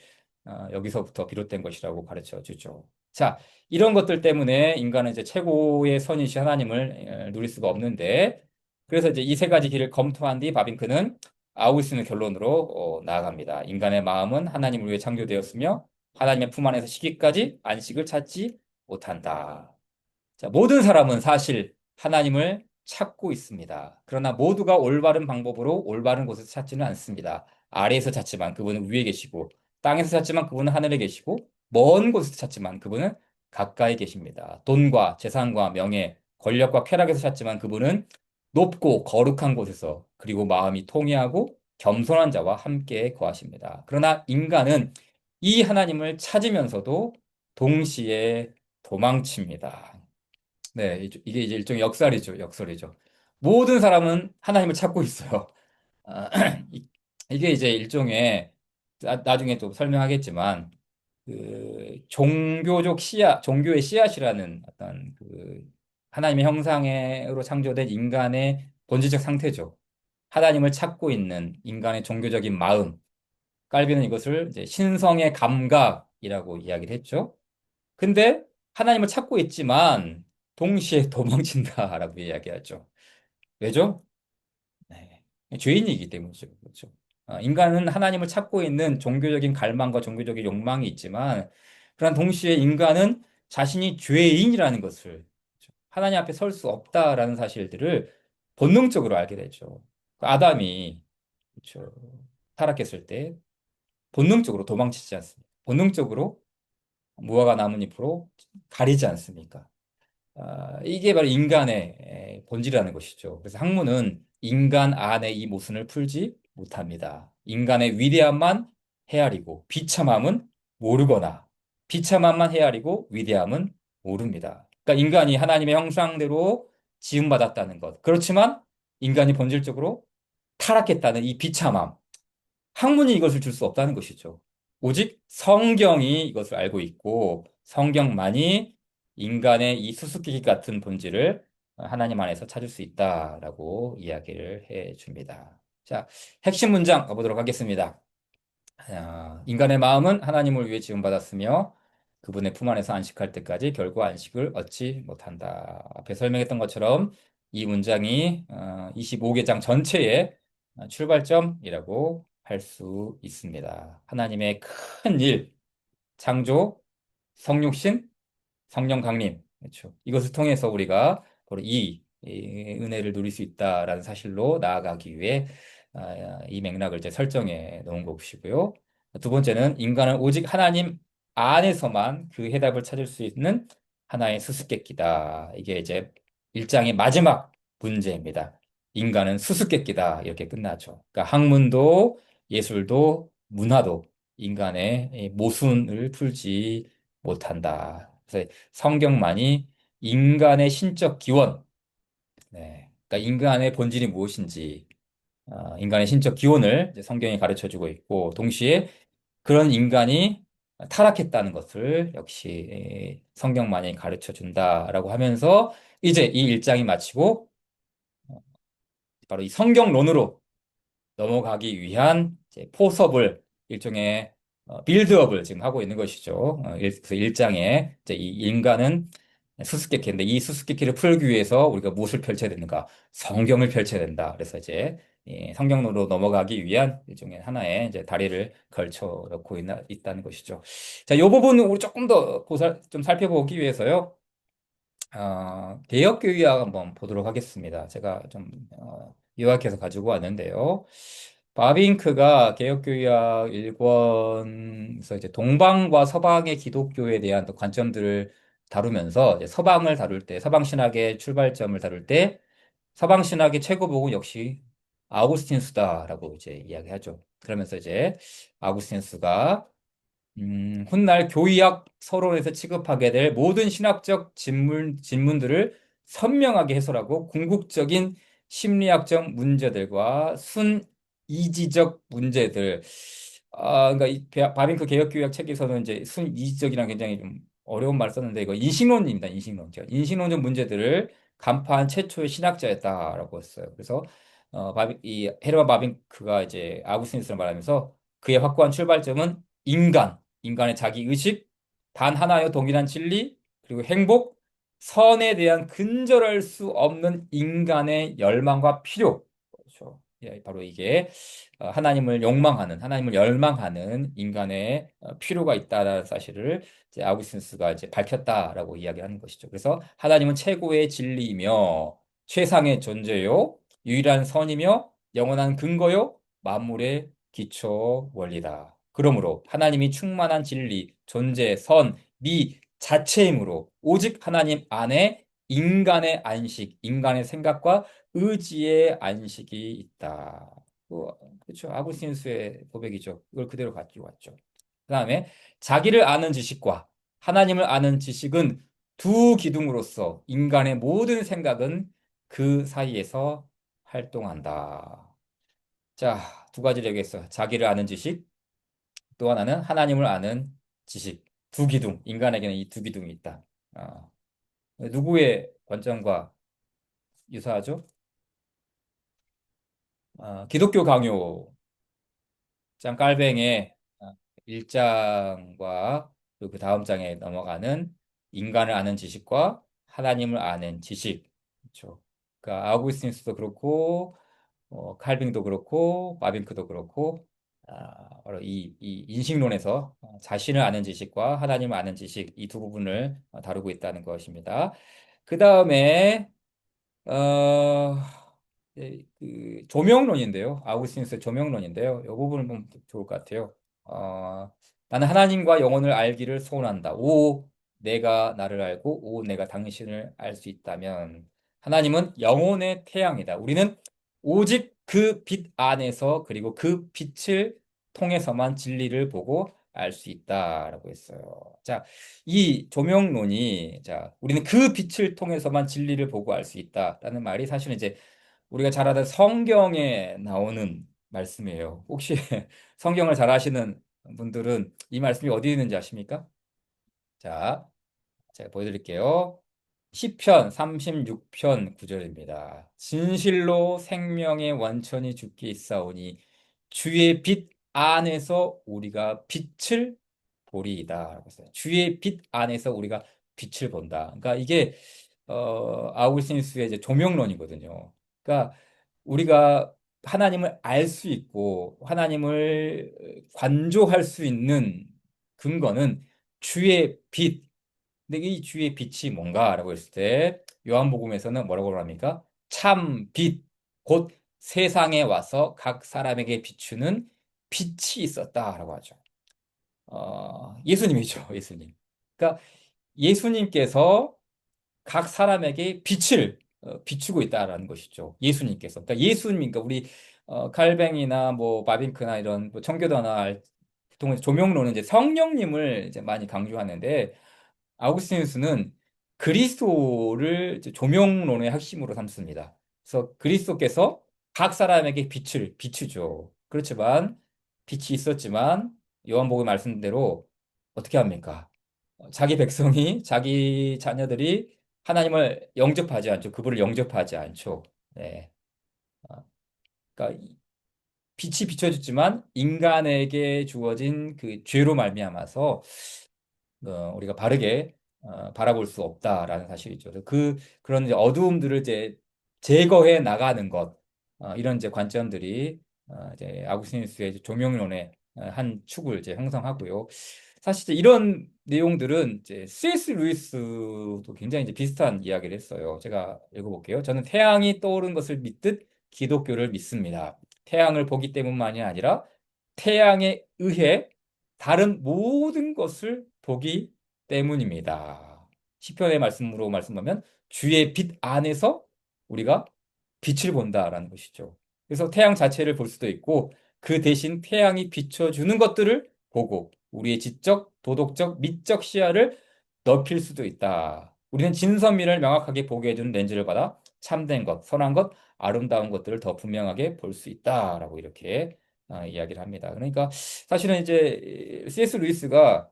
여기서부터 비롯된 것이라고 가르쳐 주죠. 자, 이런 것들 때문에 인간은 이제 최고의 선이신 하나님을 누릴 수가 없는데 그래서 이제 이 세 가지 길을 검토한 뒤 바빙크는 아우구스티누스 결론으로 나아갑니다. 인간의 마음은 하나님을 위해 창조되었으며 하나님의 품 안에서 쉬기까지 안식을 찾지 못한다. 자, 모든 사람은 사실 하나님을 찾고 있습니다. 그러나 모두가 올바른 방법으로 올바른 곳에서 찾지는 않습니다. 아래에서 찾지만 그분은 위에 계시고, 땅에서 찾지만 그분은 하늘에 계시고, 먼 곳에서 찾지만 그분은 가까이 계십니다. 돈과 재산과 명예, 권력과 쾌락에서 찾지만 그분은 높고 거룩한 곳에서, 그리고 마음이 통회하고 겸손한 자와 함께 거하십니다. 그러나 인간은 이 하나님을 찾으면서도 동시에 도망칩니다. 네, 이게 이제 일종의 역설이죠, 역설이죠. 모든 사람은 하나님을 찾고 있어요. 아, 이- 이게 이제 일종의 나중에 또 설명하겠지만 그 종교적 씨앗, 종교의 씨앗이라는 어떤 그 하나님의 형상으로 창조된 인간의 본질적 상태죠. 하나님을 찾고 있는 인간의 종교적인 마음. 깔비는 이것을 이제 신성의 감각이라고 이야기를 했죠. 근데 하나님을 찾고 있지만 동시에 도망친다라고 이야기하죠. 왜죠? 네. 죄인이기 때문이죠. 그렇죠. 인간은 하나님을 찾고 있는 종교적인 갈망과 종교적인 욕망이 있지만, 그러나 동시에 인간은 자신이 죄인이라는 것을, 그렇죠. 하나님 앞에 설 수 없다라는 사실들을 본능적으로 알게 되죠. 아담이, 그렇죠. 타락했을 때 본능적으로 도망치지 않습니다. 본능적으로 무화과 나뭇잎으로 가리지 않습니까? 이게 바로 인간의 본질이라는 것이죠. 그래서 학문은 인간 안의 이 모순을 풀지 못합니다. 인간의 위대함만 헤아리고 비참함은 모르거나 비참함만 헤아리고 위대함은 모릅니다. 그러니까 인간이 하나님의 형상대로 지음받았다는 것. 그렇지만 인간이 본질적으로 타락했다는 이 비참함. 학문이 이것을 줄 수 없다는 것이죠. 오직 성경이 이것을 알고 있고 성경만이 인간의 이 수수께끼 같은 본질을 하나님 안에서 찾을 수 있다라고 이야기를 해 줍니다. 자, 핵심 문장 가보도록 하겠습니다. 인간의 마음은 하나님을 위해 지음받았으며 그분의 품 안에서 안식할 때까지 결국 안식을 얻지 못한다. 앞에 설명했던 것처럼 이 문장이 25개장 전체의 출발점이라고 할 수 있습니다. 하나님의 큰 일, 창조, 성육신, 성령 강림. 그렇죠. 이것을 통해서 우리가 바로 이 은혜를 누릴 수 있다라는 사실로 나아가기 위해 이 맥락을 이제 설정해 놓은 것이고요. 두 번째는 인간은 오직 하나님 안에서만 그 해답을 찾을 수 있는 하나의 수수께끼다. 이게 이제 일장의 마지막 문제입니다. 인간은 수수께끼다. 이렇게 끝나죠. 그러니까 학문도 예술도 문화도 인간의 이 모순을 풀지 못한다. 그래서 성경만이 인간의 신적 기원, 네. 그러니까 인간의 본질이 무엇인지, 인간의 신적 기원을 이제 성경이 가르쳐 주고 있고, 동시에 그런 인간이 타락했다는 것을 역시 성경만이 가르쳐 준다라고 하면서 이제 이 일장이 마치고 바로 이 성경론으로 넘어가기 위한 이제 포섭을 일종의 빌드업을 지금 하고 있는 것이죠. 그래서 일장에 이제 이 인간은 수수께끼인데 이 수수께끼를 풀기 위해서 우리가 무엇을 펼쳐야 되는가? 성경을 펼쳐야 된다. 그래서 이제 이 성경으로 넘어가기 위한 일종의 하나의 이제 다리를 걸쳐 놓고 있다는 것이죠. 자, 이 부분은 우리 조금 더 좀 살펴보기 위해서요. 개혁교의학 한번 보도록 하겠습니다. 제가 좀 요약해서 가지고 왔는데요. 바빙크가 개혁교의학 1권에서 이제 동방과 서방의 기독교에 대한 또 관점들을 다루면서 이제 서방을 다룰 때, 서방 신학의 출발점을 다룰 때 서방 신학의 최고복은 역시 아우구스티누스다라고 이제 이야기하죠. 그러면서 이제 아우구스티누스가 훗날 교의학 서론에서 취급하게 될 모든 신학적 질문들을 선명하게 해설하고 궁극적인 심리학적 문제들과 순이지적 문제들, 그러니까 이 바빙크 개혁교의학 책에서는 이제 순이지적이랑 굉장히 좀 어려운 말을 썼는데 이거 인식론입니다. 인식론. 인식론적 문제들을 간파한 최초의 신학자였다라고 했어요. 그래서 이 헤르만 바빙크가 이제 아구스티누스를 말하면서 그의 확고한 출발점은 인간의 자기 의식, 단 하나여 동일한 진리, 그리고 행복, 선에 대한 근절할 수 없는 인간의 열망과 필요. 그렇죠. 예, 바로 이게 하나님을 열망하는 인간의 필요가 있다라는 사실을 이제 아우구스티누스가 이제 밝혔다라고 이야기하는 것이죠. 그래서 하나님은 최고의 진리이며 최상의 존재요, 유일한 선이며 영원한 근거요, 만물의 기초 원리다. 그러므로 하나님이 충만한 진리, 존재, 선, 미 자체이므로 오직 하나님 안에 인간의 안식, 인간의 생각과 의지의 안식이 있다. 그렇죠. 아구스티누스의 고백이죠. 이걸 그대로 가지고 왔죠. 그 다음에 자기를 아는 지식과 하나님을 아는 지식은 두 기둥으로서 인간의 모든 생각은 그 사이에서 활동한다. 자, 두 가지를 얘기했어요. 자기를 아는 지식, 또 하나는 하나님을 아는 지식. 두 기둥, 인간에게는 이 두 기둥이 있다. 아, 누구의 관점과 유사하죠? 기독교 강요 장 깔뱅의 1장과 그 다음 장에 넘어가는 인간을 아는 지식과 하나님을 아는 지식. 그렇죠. 그러니까 아우구스티누스도 그렇고 칼빙도 그렇고 마빙크도 그렇고 바로 이 인식론에서 자신을 아는 지식과 하나님을 아는 지식 이 두 부분을 다루고 있다는 것입니다. 그 다음에 어, 그 조명론인데요. 아우구스티누스의 조명론인데요. 이 부분을 보면 좋을 것 같아요. 어, 나는 하나님과 영혼을 알기를 소원한다. 오, 내가 나를 알고, 오, 내가 당신을 알 수 있다면, 하나님은 영혼의 태양이다. 우리는 오직 그 빛 안에서, 그리고 그 빛을 통해서만 진리를 보고, 알 수 있다라고 했어요. 자, 이 조명론이, 자, 우리는 그 빛을 통해서만 진리를 보고 알 수 있다라는 말이 사실은 이제 우리가 잘 아는 성경에 나오는 말씀이에요. 혹시 성경을 잘 아시는 분들은 이 말씀이 어디 있는지 아십니까? 자, 제가 보여드릴게요. 시편 36편 9절입니다. 진실로 생명의 원천이 주께 있사오니 주의 빛 안에서 우리가 빛을 보리이다. 라고 했어요. 주의 빛 안에서 우리가 빛을 본다. 그러니까 이게 아우구스티누스의 이제 조명론이거든요. 그러니까 우리가 하나님을 알 수 있고 하나님을 관조할 수 있는 근거는 주의 빛. 근데 이 주의 빛이 뭔가라고 했을 때 요한복음에서는 뭐라고 합니까? 참 빛, 곧 세상에 와서 각 사람에게 비추는 빛이 있었다라고 하죠. 예수님이죠, 예수님. 그러니까 예수님께서 각 사람에게 빛을 비추고 있다라는 것이죠. 예수님께서. 그러니까 예수님, 그러니까 우리 칼뱅이나 뭐 바빙크나 이런 뭐 청교도나 보통 조명론은 이제 성령님을 이제 많이 강조하는데 아우구스티누스는 그리스도를 이제 조명론의 핵심으로 삼습니다. 그래서 그리스도께서 각 사람에게 빛을 비추죠. 그렇지만 빛이 있었지만 요한복음 말씀대로 어떻게 합니까? 자기 백성이 자기 자녀들이 하나님을 영접하지 않죠. 그분을 영접하지 않죠. 네. 그러니까 빛이 비춰졌지만 인간에게 주어진 그 죄로 말미암아서 우리가 바르게 바라볼 수 없다라는 사실이죠. 그런 이제 어두움들을 이제 제거해 나가는 것, 이런 이제 관점들이 이제 아구스티누스의 이제 조명론의 한 축을 이제 형성하고요. 사실 이제 이런 내용들은 이제 C.S. 루이스도 굉장히 이제 비슷한 이야기를 했어요. 제가 읽어볼게요. 저는 태양이 떠오른 것을 믿듯 기독교를 믿습니다. 태양을 보기 때문만이 아니라 태양에 의해 다른 모든 것을 보기 때문입니다. 시편의 말씀으로 말씀하면 주의 빛 안에서 우리가 빛을 본다라는 것이죠. 그래서 태양 자체를 볼 수도 있고 그 대신 태양이 비춰주는 것들을 보고 우리의 지적, 도덕적, 미적 시야를 넓힐 수도 있다. 우리는 진선미를 명확하게 보게 해주는 렌즈를 받아 참된 것, 선한 것, 아름다운 것들을 더 분명하게 볼 수 있다라고 이렇게 이야기를 합니다. 그러니까 사실은 이제 C.S. 루이스가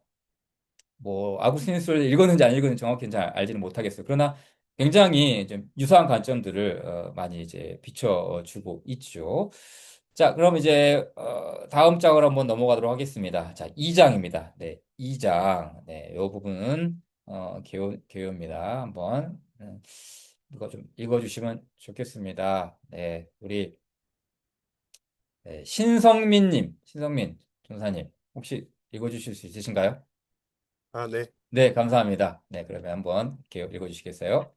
뭐 아구스티누스를 읽었는지 안 읽었는지 정확히 잘 알지는 못하겠어요. 그러나 굉장히 좀 유사한 관점들을 많이 이제 비춰주고 있죠. 자, 그럼 이제 다음 장으로 한번 넘어가도록 하겠습니다. 자, 2장입니다. 네, 2장. 네, 이 부분은 개요입니다. 한번 누가 좀 읽어주시면 좋겠습니다. 네, 우리 네, 신성민 전사님 혹시 읽어주실 수 있으신가요? 아, 네. 네, 감사합니다. 네, 그러면 한번 읽어주시겠어요?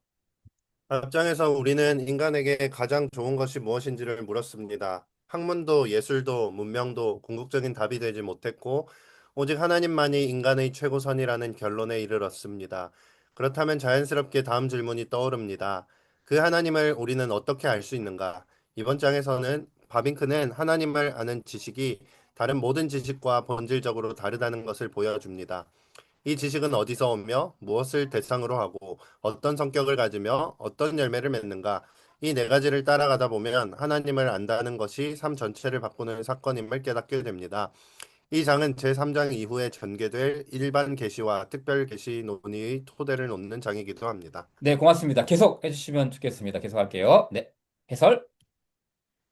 앞장에서 우리는 인간에게 가장 좋은 것이 무엇인지를 물었습니다. 학문도 예술도 문명도 궁극적인 답이 되지 못했고, 오직 하나님만이 인간의 최고선이라는 결론에 이르렀습니다. 그렇다면 자연스럽게 다음 질문이 떠오릅니다. 그 하나님을 우리는 어떻게 알 수 있는가? 이번 장에서는 바빙크는 하나님을 아는 지식이 다른 모든 지식과 본질적으로 다르다는 것을 보여줍니다. 이 지식은 어디서 오며 무엇을 대상으로 하고 어떤 성격을 가지며 어떤 열매를 맺는가? 이 네 가지를 따라가다 보면 하나님을 안다는 것이 삶 전체를 바꾸는 사건임을 깨닫게 됩니다. 이 장은 제3장 이후에 전개될 일반 계시와 특별 계시 논의의 토대를 놓는 장이기도 합니다. 네, 고맙습니다. 계속 해주시면 좋겠습니다. 계속 할게요. 네, 해설.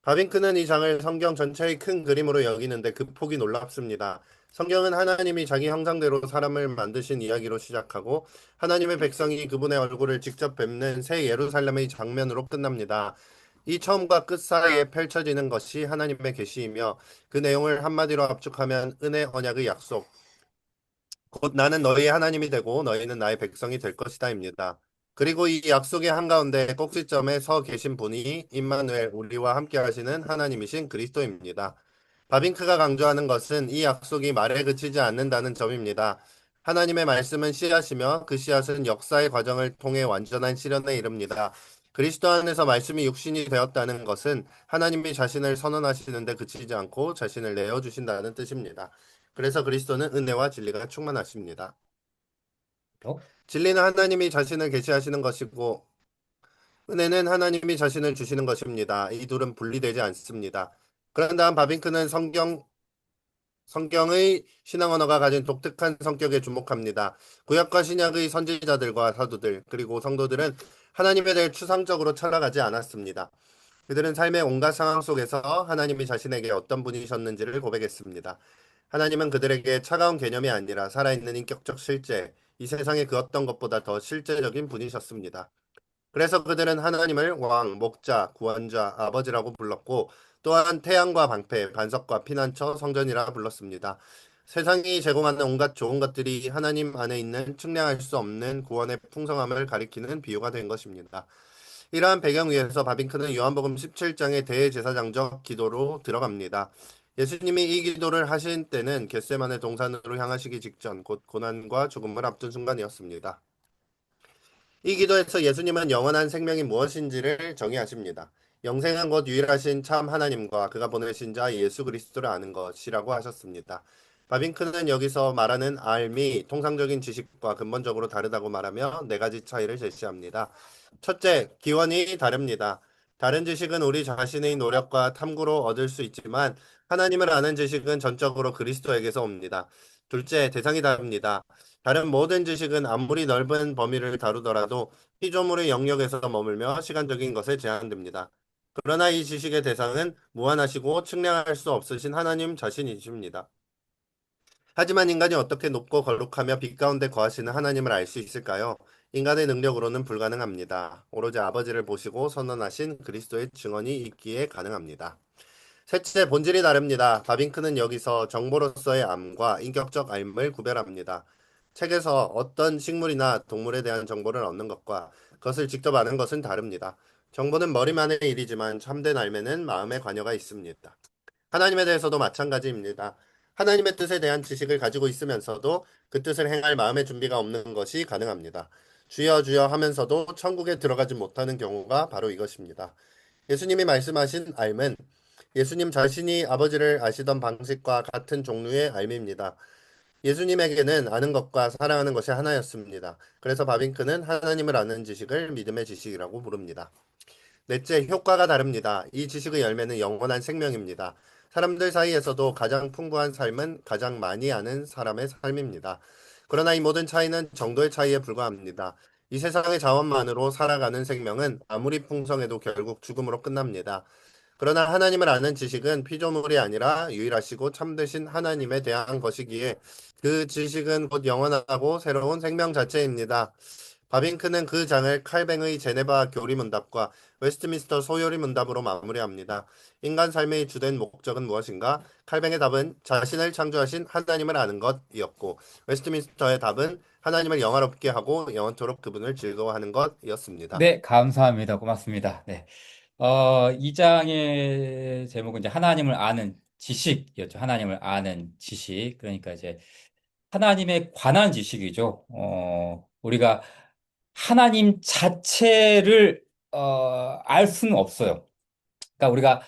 바빙크는 이 장을 성경 전체의 큰 그림으로 여기는데 그 폭이 놀랍습니다. 성경은 하나님이 자기 형상대로 사람을 만드신 이야기로 시작하고 하나님의 백성이 그분의 얼굴을 직접 뵙는 새 예루살렘의 장면으로 끝납니다. 이 처음과 끝 사이에 펼쳐지는 것이 하나님의 계시이며 그 내용을 한마디로 압축하면 은혜 언약의 약속, 곧 나는 너희의 하나님이 되고 너희는 나의 백성이 될 것이다입니다. 그리고 이 약속의 한가운데 꼭지점에 서 계신 분이 임마누엘 우리와 함께 하시는 하나님이신 그리스도입니다. 바빙크가 강조하는 것은 이 약속이 말에 그치지 않는다는 점입니다. 하나님의 말씀은 씨앗이며 그 씨앗은 역사의 과정을 통해 완전한 실현에 이릅니다. 그리스도 안에서 말씀이 육신이 되었다는 것은 하나님이 자신을 선언하시는데 그치지 않고 자신을 내어주신다는 뜻입니다. 그래서 그리스도는 은혜와 진리가 충만하십니다. 어? 진리는 하나님이 자신을 계시하시는 것이고 은혜는 하나님이 자신을 주시는 것입니다. 이 둘은 분리되지 않습니다. 그런 다음 바빙크는 성경의 신앙 언어가 가진 독특한 성격에 주목합니다. 구약과 신약의 선지자들과 사도들, 그리고 성도들은 하나님에 대해 추상적으로 철학하지 않았습니다. 그들은 삶의 온갖 상황 속에서 하나님이 자신에게 어떤 분이셨는지를 고백했습니다. 하나님은 그들에게 차가운 개념이 아니라 살아있는 인격적 실제, 이 세상의 그 어떤 것보다 더 실제적인 분이셨습니다. 그래서 그들은 하나님을 왕, 목자, 구원자, 아버지라고 불렀고 또한 태양과 방패, 반석과 피난처, 성전이라 불렀습니다. 세상이 제공하는 온갖 좋은 것들이 하나님 안에 있는 측량할 수 없는 구원의 풍성함을 가리키는 비유가 된 것입니다. 이러한 배경 위에서 바빙크는 요한복음 17장의 대제사장적 기도로 들어갑니다. 예수님이 이 기도를 하신 때는 겟세마네 동산으로 향하시기 직전 곧 고난과 죽음을 앞둔 순간이었습니다. 이 기도에서 예수님은 영원한 생명이 무엇인지를 정의하십니다. 영생은 곧 유일하신 참 하나님과 그가 보내신 자 예수 그리스도를 아는 것이라고 하셨습니다. 바빙크는 여기서 말하는 알미 통상적인 지식과 근본적으로 다르다고 말하며 네 가지 차이를 제시합니다. 첫째, 기원이 다릅니다. 다른 지식은 우리 자신의 노력과 탐구로 얻을 수 있지만 하나님을 아는 지식은 전적으로 그리스도에게서 옵니다. 둘째, 대상이 다릅니다. 다른 모든 지식은 아무리 넓은 범위를 다루더라도 피조물의 영역에서 머물며 시간적인 것에 제한됩니다. 그러나 이 지식의 대상은 무한하시고 측량할 수 없으신 하나님 자신이십니다. 하지만 인간이 어떻게 높고 거룩하며 빛 가운데 거하시는 하나님을 알 수 있을까요? 인간의 능력으로는 불가능합니다. 오로지 아버지를 보시고 선언하신 그리스도의 증언이 있기에 가능합니다. 셋째, 본질이 다릅니다. 바빙크는 여기서 정보로서의 암과 인격적 알을 구별합니다. 책에서 어떤 식물이나 동물에 대한 정보를 얻는 것과 그것을 직접 아는 것은 다릅니다. 정보는 머리만의 일이지만 참된 알매는 마음의 관여가 있습니다. 하나님에 대해서도 마찬가지입니다. 하나님의 뜻에 대한 지식을 가지고 있으면서도 그 뜻을 행할 마음의 준비가 없는 것이 가능합니다. 주여 주여 하면서도 천국에 들어가지 못하는 경우가 바로 이것입니다. 예수님이 말씀하신 알은 예수님 자신이 아버지를 아시던 방식과 같은 종류의 알미입니다. 예수님에게는 아는 것과 사랑하는 것이 하나였습니다. 그래서 바빙크는 하나님을 아는 지식을 믿음의 지식이라고 부릅니다. 넷째, 효과가 다릅니다. 이 지식의 열매는 영원한 생명입니다. 사람들 사이에서도 가장 풍부한 삶은 가장 많이 아는 사람의 삶입니다. 그러나 이 모든 차이는 정도의 차이에 불과합니다. 이 세상의 자원만으로 살아가는 생명은 아무리 풍성해도 결국 죽음으로 끝납니다. 그러나 하나님을 아는 지식은 피조물이 아니라 유일하시고 참되신 하나님에 대한 것이기에 그 지식은 곧 영원하고 새로운 생명 자체입니다. 바빙크는 그 장을 칼뱅의 제네바 교리 문답과 웨스트민스터 소요리 문답으로 마무리합니다. 인간 삶의 주된 목적은 무엇인가? 칼뱅의 답은 자신을 창조하신 하나님을 아는 것이었고, 웨스트민스터의 답은 하나님을 영화롭게 하고 영원토록 그분을 즐거워하는 것이었습니다. 네, 감사합니다. 고맙습니다. 네. 이 장의 제목은 이제 하나님을 아는 지식이었죠. 하나님을 아는 지식. 그러니까 이제 하나님에 관한 지식이죠. 우리가 하나님 자체를 알 수는 없어요. 그러니까 우리가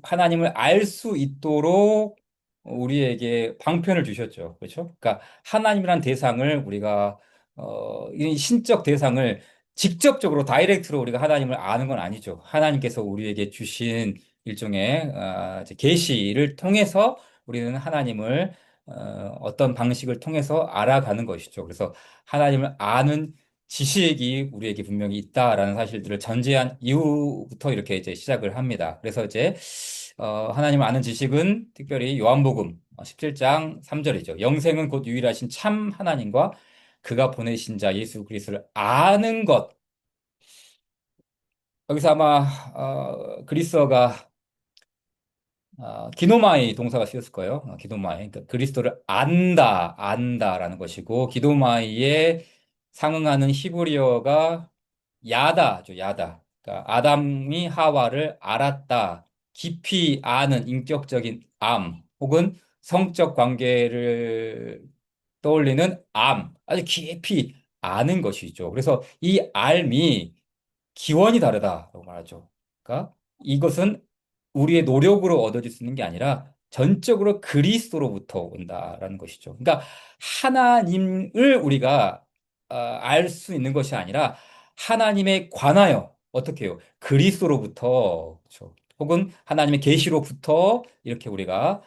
하나님을 알 수 있도록 우리에게 방편을 주셨죠. 그렇죠? 그러니까 하나님이란 대상을 우리가 이 신적 대상을 직접적으로 다이렉트로 우리가 하나님을 아는 건 아니죠. 하나님께서 우리에게 주신 일종의 이제 계시를 통해서 우리는 하나님을 어떤 방식을 통해서 알아가는 것이죠. 그래서 하나님을 아는 지식이 우리에게 분명히 있다라는 사실들을 전제한 이후부터 이렇게 이제 시작을 합니다. 그래서 이제 하나님을 아는 지식은 특별히 요한복음 17장 3절이죠. 영생은 곧 유일하신 참 하나님과 그가 보내신 자 예수 그리스도를 아는 것. 여기서 아마 그리스어가 기노마이 동사가 쓰였을 거예요. 기노마이. 그러니까 그리스도를 안다라는 것이고, 기도마이에 상응하는 히브리어가 야다죠, 야다. 그러니까 아담이 하와를 알았다. 깊이 아는 인격적인 암, 혹은 성적 관계를 떠올리는 암, 아주 깊이 아는 것이죠. 그래서 이 알미 기원이 다르다라고 말하죠. 그러니까 이것은 우리의 노력으로 얻어질 수 있는 게 아니라 전적으로 그리스도로부터 온다라는 것이죠. 그러니까 하나님을 우리가 알 수 있는 것이 아니라 하나님에 관하여 어떻게 해요? 그리스도로부터 그렇죠. 혹은 하나님의 계시로부터 이렇게 우리가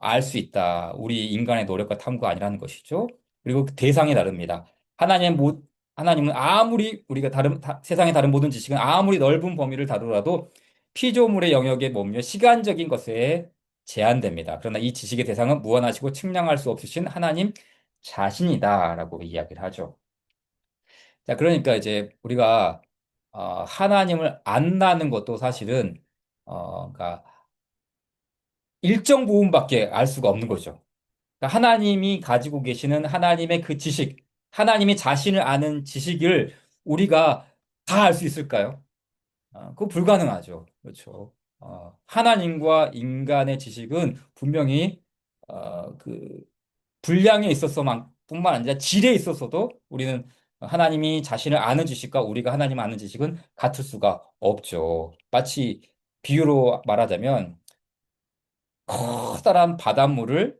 알 수 있다. 우리 인간의 노력과 탐구가 아니라는 것이죠. 그리고 그 대상이 다릅니다. 하나님 하나님은 아무리 우리가 세상의 다른 모든 지식은 아무리 넓은 범위를 다루라도 피조물의 영역에 머물며 시간적인 것에 제한됩니다. 그러나 이 지식의 대상은 무한하시고 측량할 수 없으신 하나님 자신이다라고 이야기를 하죠. 자, 그러니까 이제 우리가 하나님을 안다는 것도 사실은 그러니까 일정 부분밖에 알 수가 없는 거죠. 그러니까 하나님이 가지고 계시는 하나님의 그 지식, 하나님이 자신을 아는 지식을 우리가 다 알 수 있을까요? 그거 불가능하죠. 그렇죠. 하나님과 인간의 지식은 분명히 그 분량에 있어서만 뿐만 아니라 질에 있어서도 우리는 하나님이 자신을 아는 지식과 우리가 하나님 아는 지식은 같을 수가 없죠. 마치 비유로 말하자면 커다란 바닷물을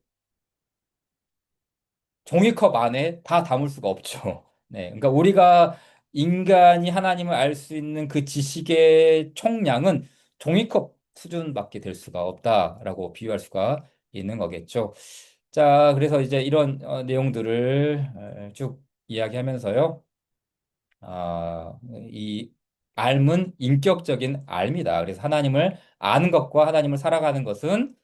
종이컵 안에 다 담을 수가 없죠. 네. 그러니까 우리가 인간이 하나님을 알 수 있는 그 지식의 총량은 종이컵 수준밖에 될 수가 없다라고 비유할 수가 있는 거겠죠. 자, 그래서 이제 이런 내용들을 쭉 이야기하면서요. 이 삶은 인격적인 삶이다. 그래서 하나님을 아는 것과 하나님을 살아가는 것은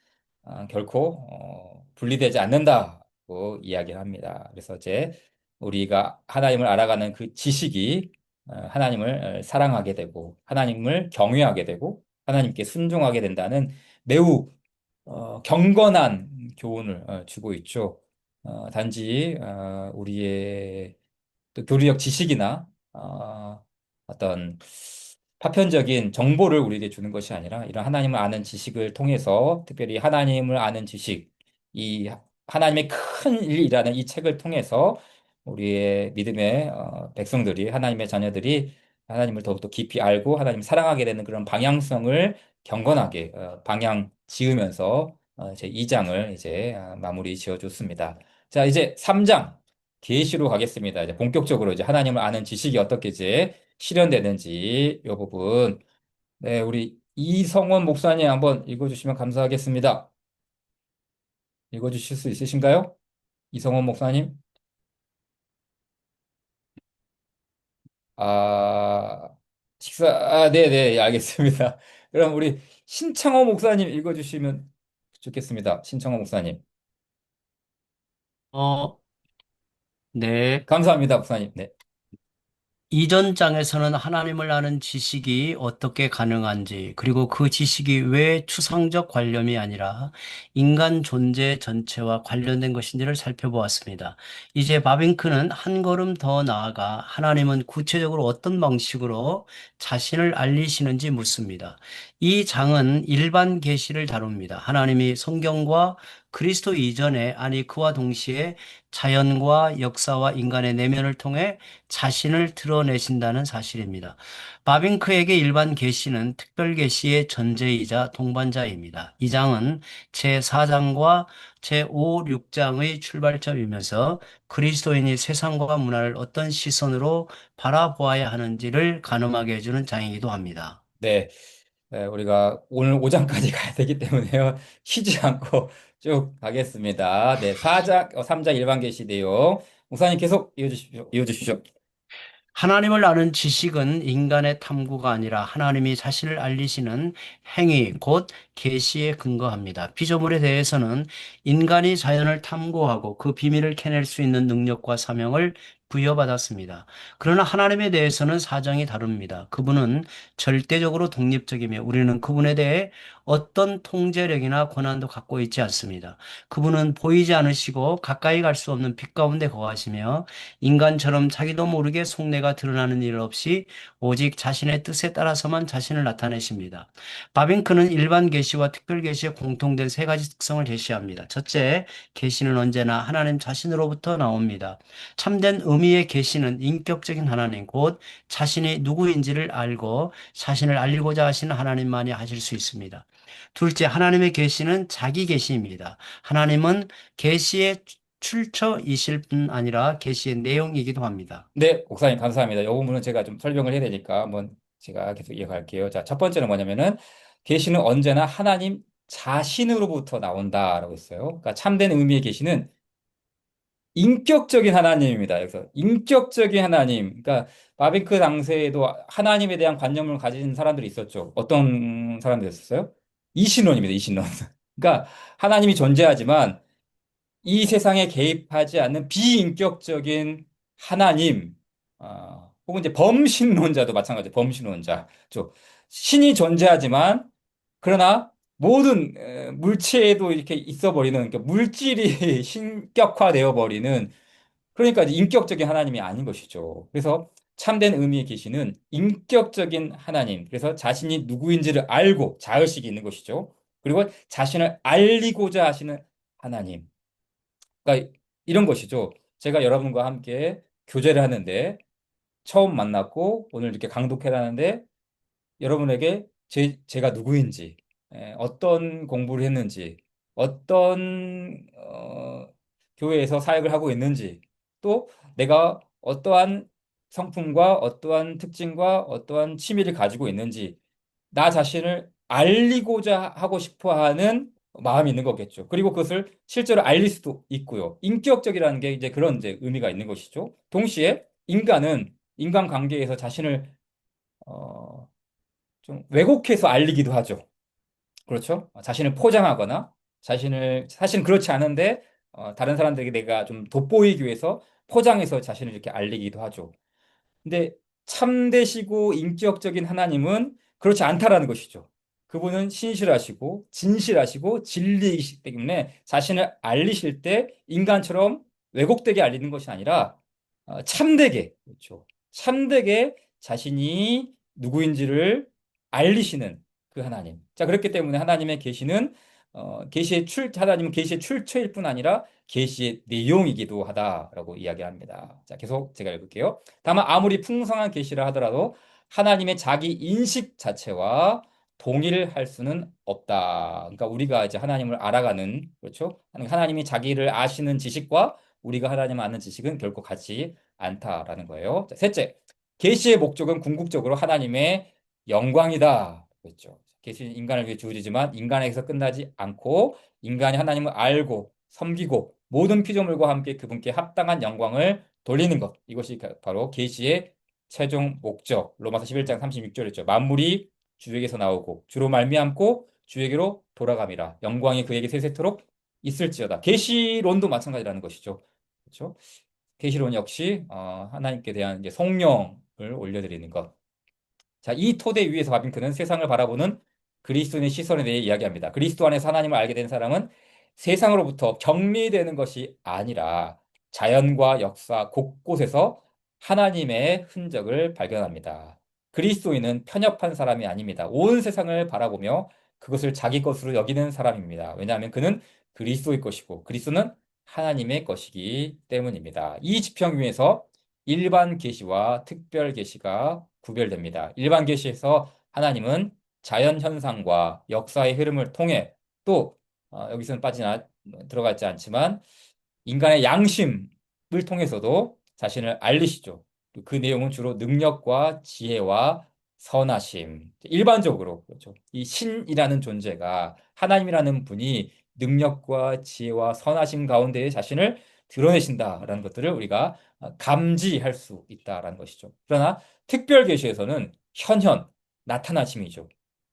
결코 분리되지 않는다고 이야기를 합니다. 그래서 이제 우리가 하나님을 알아가는 그 지식이 하나님을 사랑하게 되고 하나님을 경외하게 되고 하나님께 순종하게 된다는 매우 경건한 교훈을 주고 있죠. 단지 우리의 또 교리적 지식이나 어떤 파편적인 정보를 우리에게 주는 것이 아니라 이런 하나님을 아는 지식을 통해서 특별히 하나님을 아는 지식, 이 하나님의 큰 일이라는 이 책을 통해서 우리의 믿음의 백성들이 하나님의 자녀들이 하나님을 더욱더 깊이 알고 하나님을 사랑하게 되는 그런 방향성을 경건하게 방향 지으면서 제 2장을 이제 마무리 지어줬습니다. 자, 이제 3장 계시로 가겠습니다. 이제 본격적으로 이제 하나님을 아는 지식이 어떻게 이제 실현되는지 이 부분. 네, 우리 이성원 목사님 한번 읽어주시면 감사하겠습니다. 읽어주실 수 있으신가요? 이성원 목사님? 네네, 알겠습니다. 그럼 우리 신창호 목사님 읽어주시면 좋겠습니다. 신창호 목사님. 어, 네. 감사합니다, 목사님. 네. 이전 장에서는 하나님을 아는 지식이 어떻게 가능한지, 그리고 그 지식이 왜 추상적 관념이 아니라 인간 존재 전체와 관련된 것인지를 살펴보았습니다. 이제 바빙크는 한 걸음 더 나아가 하나님은 구체적으로 어떤 방식으로 자신을 알리시는지 묻습니다. 이 장은 일반 계시를 다룹니다. 하나님이 성경과 그리스도 이전에, 아니 그와 동시에 자연과 역사와 인간의 내면을 통해 자신을 드러내신다는 사실입니다. 바빙크에게 일반 계시는 특별 계시의 전제이자 동반자입니다. 이 장은 제4장과 제5, 6장의 출발점이면서 그리스도인이 세상과 문화를 어떤 시선으로 바라보아야 하는지를 가늠하게 해주는 장이기도 합니다. 네. 네, 우리가 오늘 5장까지 가야 되기 때문에요. 쉬지 않고 쭉 가겠습니다. 네, 3장 일반 계시 내용. 목사님 계속 이어주십시오. 이어주십시오. 하나님을 아는 지식은 인간의 탐구가 아니라 하나님이 자신을 알리시는 행위, 곧 계시에 근거합니다. 피조물에 대해서는 인간이 자연을 탐구하고 그 비밀을 캐낼 수 있는 능력과 사명을 부여받았습니다. 그러나 하나님에 대해서는 사정이 다릅니다. 그분은 절대적으로 독립적이며 우리는 그분에 대해 어떤 통제력이나 권한도 갖고 있지 않습니다. 그분은 보이지 않으시고 가까이 갈 수 없는 빛 가운데 거하시며 인간처럼 자기도 모르게 속내가 드러나는 일 없이 오직 자신의 뜻에 따라서만 자신을 나타내십니다. 바빙크는 일반 계시와 특별 계시의 공통된 세 가지 특성을 제시합니다. 첫째, 계시는 언제나 하나님 자신으로부터 나옵니다. 참된 의미 의미의 계시는 인격적인 하나님, 곧 자신이 누구인지를 알고 자신을 알리고자 하시는 하나님만이 하실 수 있습니다. 둘째, 하나님의 계시는 자기 계시입니다. 하나님은 계시의 출처이실 뿐 아니라 계시의 내용이기도 합니다. 네, 목사님 감사합니다. 이 부분은 제가 좀 설명을 해야 되니까 한번 제가 계속 이어갈게요. 자, 첫 번째는 뭐냐면은 계시는 언제나 하나님 자신으로부터 나온다라고 했어요. 그러니까 참된 의미의 계시는 인격적인 하나님입니다. 그래서 인격적인 하나님. 그러니까 바비크 당시에도 하나님에 대한 관념을 가진 사람들이 있었죠. 어떤 사람들이 있었어요? 이신론입니다. 이신론. 그러니까 하나님이 존재하지만 이 세상에 개입하지 않는 비인격적인 하나님, 혹은 이제 범신론자도 마찬가지예요. 범신론자. 신이 존재하지만 그러나 모든 물체에도 이렇게 있어 버리는, 그러니까 물질이 신격화되어 버리는, 그러니까 이제 인격적인 하나님이 아닌 것이죠. 그래서 참된 의미의 계시는 인격적인 하나님, 그래서 자신이 누구인지를 알고 자의식이 있는 것이죠. 그리고 자신을 알리고자 하시는 하나님. 그러니까 이런 것이죠. 제가 여러분과 함께 교제를 하는데 처음 만났고 오늘 이렇게 강독회를 하는데 여러분에게 제가 누구인지, 어떤 공부를 했는지, 어떤 교회에서 사역을 하고 있는지, 또 내가 어떠한 성품과 어떠한 특징과 어떠한 취미를 가지고 있는지 나 자신을 알리고자 하고 싶어 하는 마음이 있는 거겠죠. 그리고 그것을 실제로 알릴 수도 있고요. 인격적이라는 게 이제 그런 이제 의미가 있는 것이죠. 동시에 인간은 인간 관계에서 자신을 어, 좀 왜곡해서 알리기도 하죠. 그렇죠? 자신을 포장하거나 사실은 그렇지 않은데 다른 사람들에게 내가 좀 돋보이기 위해서 포장해서 자신을 이렇게 알리기도 하죠. 근데 참되시고 인격적인 하나님은 그렇지 않다라는 것이죠. 그분은 신실하시고 진실하시고 진리이시기 때문에 자신을 알리실 때 인간처럼 왜곡되게 알리는 것이 아니라 참되게, 그렇죠. 참되게 자신이 누구인지를 알리시는 그 하나님. 자, 그렇기 때문에 하나님의 계시는 하나님은 계시의 출처일 뿐 아니라 계시의 내용이기도 하다라고 이야기합니다. 자, 계속 제가 읽을게요. 다만 아무리 풍성한 계시라 하더라도 하나님의 자기 인식 자체와 동일할 수는 없다. 그러니까 우리가 이제 하나님을 알아가는, 그렇죠? 하나님이 자기를 아시는 지식과 우리가 하나님을 아는 지식은 결코 같지 않다라는 거예요. 자, 셋째, 계시의 목적은 궁극적으로 하나님의 영광이다. 그렇죠? 계시는 인간을 위해 주어지지만 인간에게서 끝나지 않고 인간이 하나님을 알고 섬기고 모든 피조물과 함께 그분께 합당한 영광을 돌리는 것. 이것이 바로 계시의 최종 목적. 로마서 11장 36절이죠. 만물이 주에게서 나오고 주로 말미암고 주에게로 돌아감이라. 영광이 그에게 세세토록 있을지어다. 계시론도 마찬가지라는 것이죠. 그렇죠? 계시론 역시 하나님께 대한 이제 성령을 올려드리는 것. 자, 이 토대 위에서 바빙크는 세상을 바라보는 그리스도인의 시선에 대해 이야기합니다. 그리스도 안에서 하나님을 알게 된 사람은 세상으로부터 격리되는 것이 아니라 자연과 역사 곳곳에서 하나님의 흔적을 발견합니다. 그리스도인은 편협한 사람이 아닙니다. 온 세상을 바라보며 그것을 자기 것으로 여기는 사람입니다. 왜냐하면 그는 그리스도의 것이고 그리스도는 하나님의 것이기 때문입니다. 이 지평 위에서 일반 계시와 특별 계시가 구별됩니다. 일반 계시에서 하나님은 자연 현상과 역사의 흐름을 통해 또 여기서는 들어가지 않지만 인간의 양심을 통해서도 자신을 알리시죠. 그 내용은 주로 능력과 지혜와 선하심. 일반적으로 그렇죠. 이 신이라는 존재가 하나님이라는 분이 능력과 지혜와 선하심 가운데 자신을 드러내신다라는 것들을 우리가 감지할 수 있다라는 것이죠. 그러나 특별 계시에서는 현현 나타나심이죠.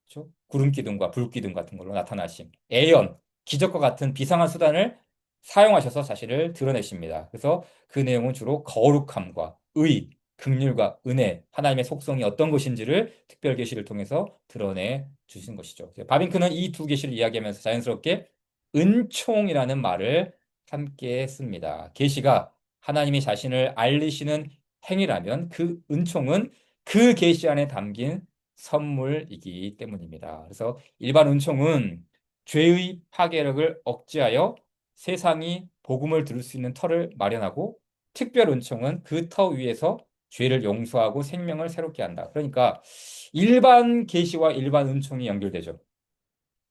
그렇죠? 구름 기둥과 불 기둥 같은 걸로 나타나심, 애연, 기적과 같은 비상한 수단을 사용하셔서 자신을 드러내십니다. 그래서 그 내용은 주로 거룩함과 의, 긍휼과 은혜, 하나님의 속성이 어떤 것인지를 특별 계시를 통해서 드러내 주신 것이죠. 바빙크는 이 두 계시를 이야기하면서 자연스럽게 은총이라는 말을 함께 씁니다. 계시가 하나님이 자신을 알리시는 행위라면 그 은총은 그 계시 안에 담긴 선물이기 때문입니다. 그래서 일반 은총은 죄의 파괴력을 억제하여 세상이 복음을 들을 수 있는 터를 마련하고 특별 은총은 그 터 위에서 죄를 용서하고 생명을 새롭게 한다. 그러니까 일반 계시와 일반 은총이 연결되죠.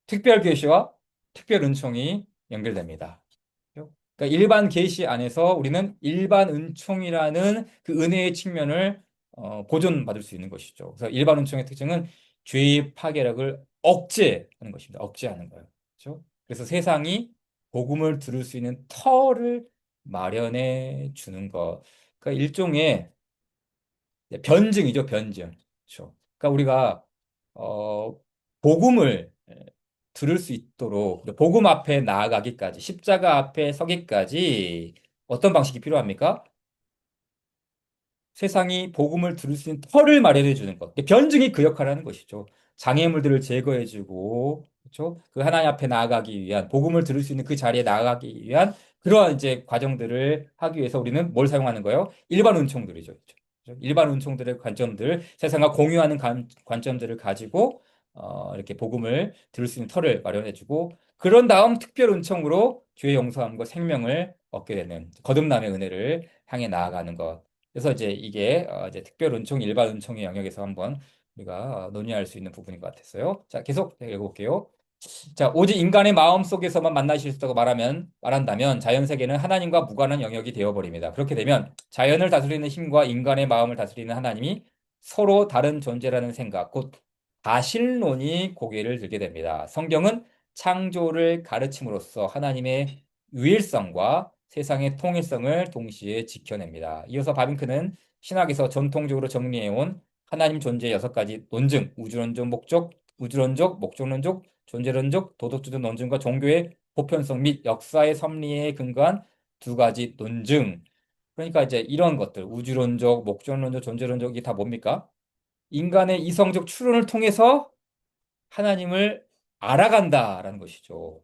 특별 계시와 특별 은총이 연결됩니다. 그러니까 일반 계시 안에서 우리는 일반 은총이라는 그 은혜의 측면을 보존받을 수 있는 것이죠. 그래서 일반 은총의 특징은 죄의 파괴력을 억제하는 것입니다. 억제하는 거예요. 그렇죠? 그래서 세상이 복음을 들을 수 있는 터를 마련해 주는 것. 그러니까 일종의 변증이죠, 변증. 그렇죠? 그러니까 우리가 어, 복음을 들을 수 있도록 복음 앞에 나아가기까지 십자가 앞에 서기까지 어떤 방식이 필요합니까? 세상이 복음을 들을 수 있는 터를 마련해 주는 것. 변증이 그 역할을 하는 것이죠. 장애물들을 제거해 주고, 그렇죠? 그 하나님 앞에 나아가기 위한, 복음을 들을 수 있는 그 자리에 나아가기 위한 그러한 이제 과정들을 하기 위해서 우리는 뭘 사용하는 거예요? 일반 은총들이죠. 그렇죠? 일반 은총들의 관점들, 세상과 공유하는 관점들을 가지고, 이렇게 복음을 들을 수 있는 터를 마련해 주고, 그런 다음 특별 은총으로 죄의 용서함과 생명을 얻게 되는 거듭남의 은혜를 향해 나아가는 것. 그래서 이제 이게 이제 특별 은총, 일반 은총의 영역에서 한번 우리가 논의할 수 있는 부분인 것 같았어요. 자, 계속 읽어볼게요. 자, 오직 인간의 마음 속에서만 만나실 수 있다고 말한다면 자연 세계는 하나님과 무관한 영역이 되어버립니다. 그렇게 되면 자연을 다스리는 힘과 인간의 마음을 다스리는 하나님이 서로 다른 존재라는 생각, 곧 다실론이 고개를 들게 됩니다. 성경은 창조를 가르침으로써 하나님의 유일성과 세상의 통일성을 동시에 지켜냅니다. 이어서 바빙크는 신학에서 전통적으로 정리해온 하나님 존재의 6가지 논증, 우주론적 목적, 우주론적, 목적론적, 존재론적, 도덕주도 논증과 종교의 보편성 및 역사의 섭리에 근거한 2가지 논증. 그러니까 이제 이런 것들, 우주론적, 목적론적, 존재론적, 이게 다 뭡니까? 인간의 이성적 추론을 통해서 하나님을 알아간다라는 것이죠.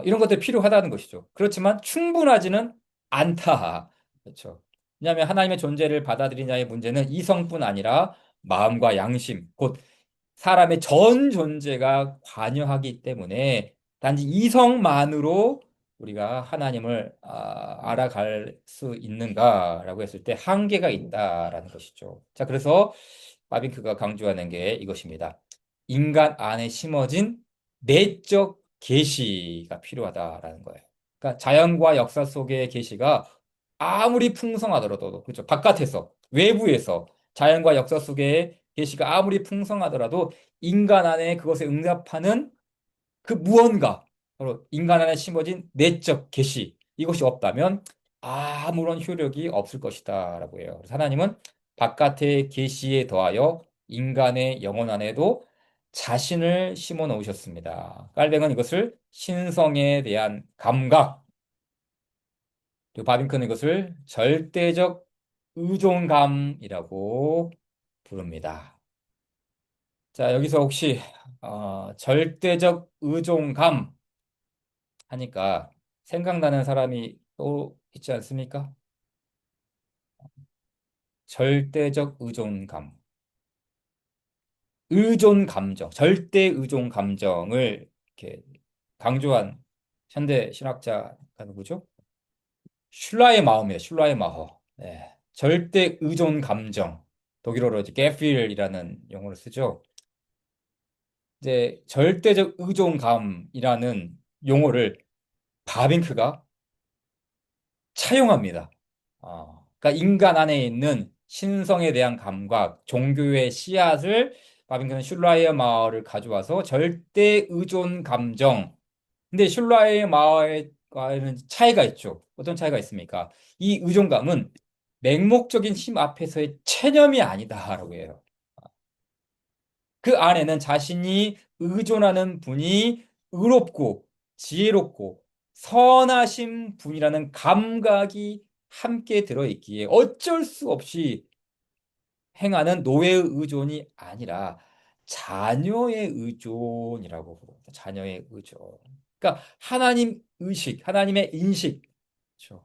이런 것들이 필요하다는 것이죠. 그렇지만 충분하지는 않다. 그렇죠. 왜냐하면 하나님의 존재를 받아들이냐의 문제는 이성뿐 아니라 마음과 양심, 곧 사람의 전 존재가 관여하기 때문에 단지 이성만으로 우리가 하나님을 알아갈 수 있는가라고 했을 때 한계가 있다라는 것이죠. 자, 그래서 바빙크가 강조하는 게 이것입니다. 인간 안에 심어진 내적 계시가 필요하다라는 거예요. 그러니까 자연과 역사 속의 계시가 아무리 풍성하더라도 그렇죠. 바깥에서 외부에서 자연과 역사 속의 계시가 아무리 풍성하더라도 인간 안에 그것에 응답하는 그 무언가 바로 인간 안에 심어진 내적 계시 이것이 없다면 아무런 효력이 없을 것이다라고 해요. 그래서 하나님은 바깥의 계시에 더하여 인간의 영혼 안에도 자신을 심어 놓으셨습니다. 깔뱅은 이것을 신성에 대한 감각, 그리고 바빙크는 이것을 절대적 의존감이라고 부릅니다. 자, 여기서 혹시 절대적 의존감 하니까 생각나는 사람이 또 있지 않습니까? 절대적 의존감, 의존 감정, 절대 의존 감정을 이렇게 강조한 현대 신학자가 누구죠? 슐라의 마어입니다. 슐라의 마어. 네. 절대 의존 감정. 독일어로 이제 게필이라는 용어를 쓰죠. 이제 절대적 의존감이라는 용어를 바빙크가 차용합니다. 그러니까 인간 안에 있는 신성에 대한 감각, 종교의 씨앗을 바빙크는 슐라이어 마어를 가져와서 절대 의존 감정. 근데 슐라이어 마어와는 차이가 있죠. 어떤 차이가 있습니까? 이 의존감은 맹목적인 힘 앞에서의 체념이 아니다라고 해요. 그 안에는 자신이 의존하는 분이 의롭고 지혜롭고 선하신 분이라는 감각이 함께 들어있기에 어쩔 수 없이 행하는 노예의 의존이 아니라 자녀의 의존이라고 부릅니다. 자녀의 의존. 그러니까 하나님 의식, 하나님의 인식, 그렇죠.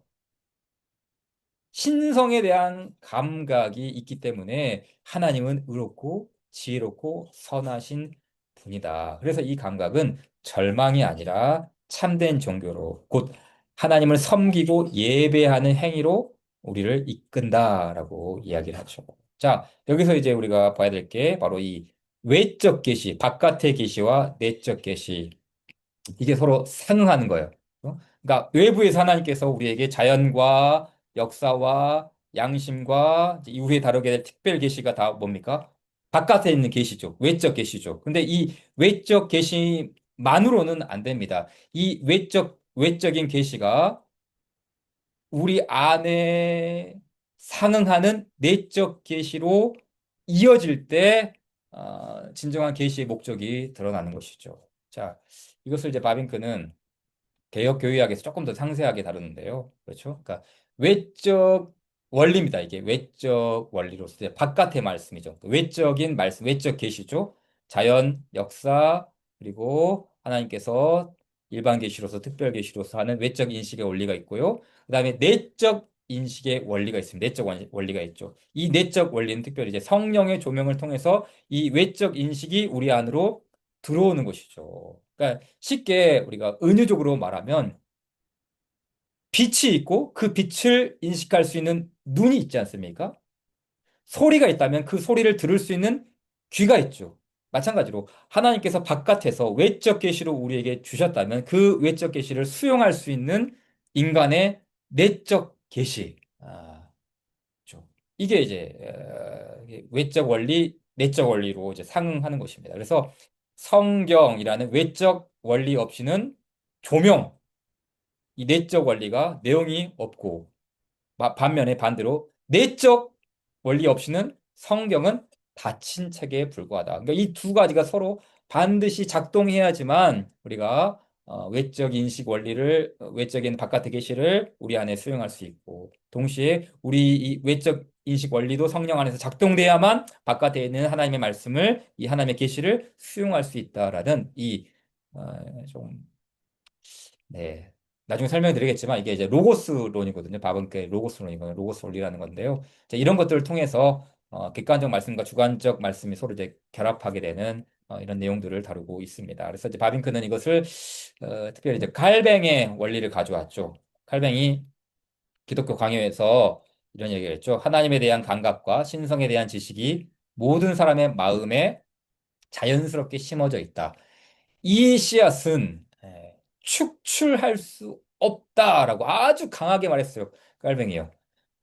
신성에 대한 감각이 있기 때문에 하나님은 의롭고 지혜롭고 선하신 분이다. 그래서 이 감각은 절망이 아니라 참된 종교로 곧 하나님을 섬기고 예배하는 행위로 우리를 이끈다라고 이야기를 하죠. 자, 여기서 이제 우리가 봐야 될 게 바로 이 외적 계시, 바깥의 계시와 내적 계시, 이게 서로 상응하는 거예요. 그러니까 외부에서 하나님께서 우리에게 자연과 역사와 양심과 이제 이후에 다루게 될 특별 계시가 다 뭡니까? 바깥에 있는 계시죠. 외적 계시죠. 근데 이 외적 계시만으로는 안 됩니다. 이 외적인 계시가 우리 안에 상응하는 내적 계시로 이어질 때 진정한 계시의 목적이 드러나는 것이죠. 자, 이것을 이제 바빙크는 개혁교의학에서 조금 더 상세하게 다루는데요. 그렇죠? 그러니까 외적 원리입니다. 이게 외적 원리로서 이제 바깥의 말씀이죠. 그 외적인 말씀, 외적 계시죠. 자연, 역사, 그리고 하나님께서 일반 계시로서 특별 계시로서 하는 외적 인식의 원리가 있고요. 그다음에 내적 인식의 원리가 있습니다. 내적 원리가 있죠. 이 내적 원리는 특별히 이제 성령의 조명을 통해서 이 외적 인식이 우리 안으로 들어오는 것이죠. 그러니까 쉽게 우리가 은유적으로 말하면 빛이 있고 그 빛을 인식할 수 있는 눈이 있지 않습니까? 소리가 있다면 그 소리를 들을 수 있는 귀가 있죠. 마찬가지로 하나님께서 바깥에서 외적 계시로 우리에게 주셨다면 그 외적 계시를 수용할 수 있는 인간의 내적 계시. 그렇죠. 이게 이제 이게 외적 원리, 내적 원리로 이제 상응하는 것입니다. 그래서 성경이라는 외적 원리 없이는 조명, 이 내적 원리가 내용이 없고 반면에 반대로 내적 원리 없이는 성경은 닫힌 책에 불과하다. 그러니까 이 두 가지가 서로 반드시 작동해야지만 우리가 외적 인식 원리를 외적인 바깥의 계시를 우리 안에 수용할 수 있고 동시에 우리 이 외적 인식 원리도 성령 안에서 작동돼야만 바깥에 있는 하나님의 말씀을 이 하나님의 계시를 수용할 수 있다라는 좀 네. 나중에 설명드리겠지만 이게 이제 로고스론이거든요. 바븐크의 로고스론이거든요. 로고스 원리라는 건데요. 이제 이런 것들을 통해서 객관적 말씀과 주관적 말씀이 서로 이제 결합하게 되는 이런 내용들을 다루고 있습니다. 그래서 이제 바빙크는 이것을 특별히 이제 칼뱅의 원리를 가져왔죠. 칼뱅이 기독교 강요에서 이런 얘기를 했죠. 하나님에 대한 감각과 신성에 대한 지식이 모든 사람의 마음에 자연스럽게 심어져 있다. 이 씨앗은 축출할 수 없다라고 아주 강하게 말했어요. 깔뱅이요.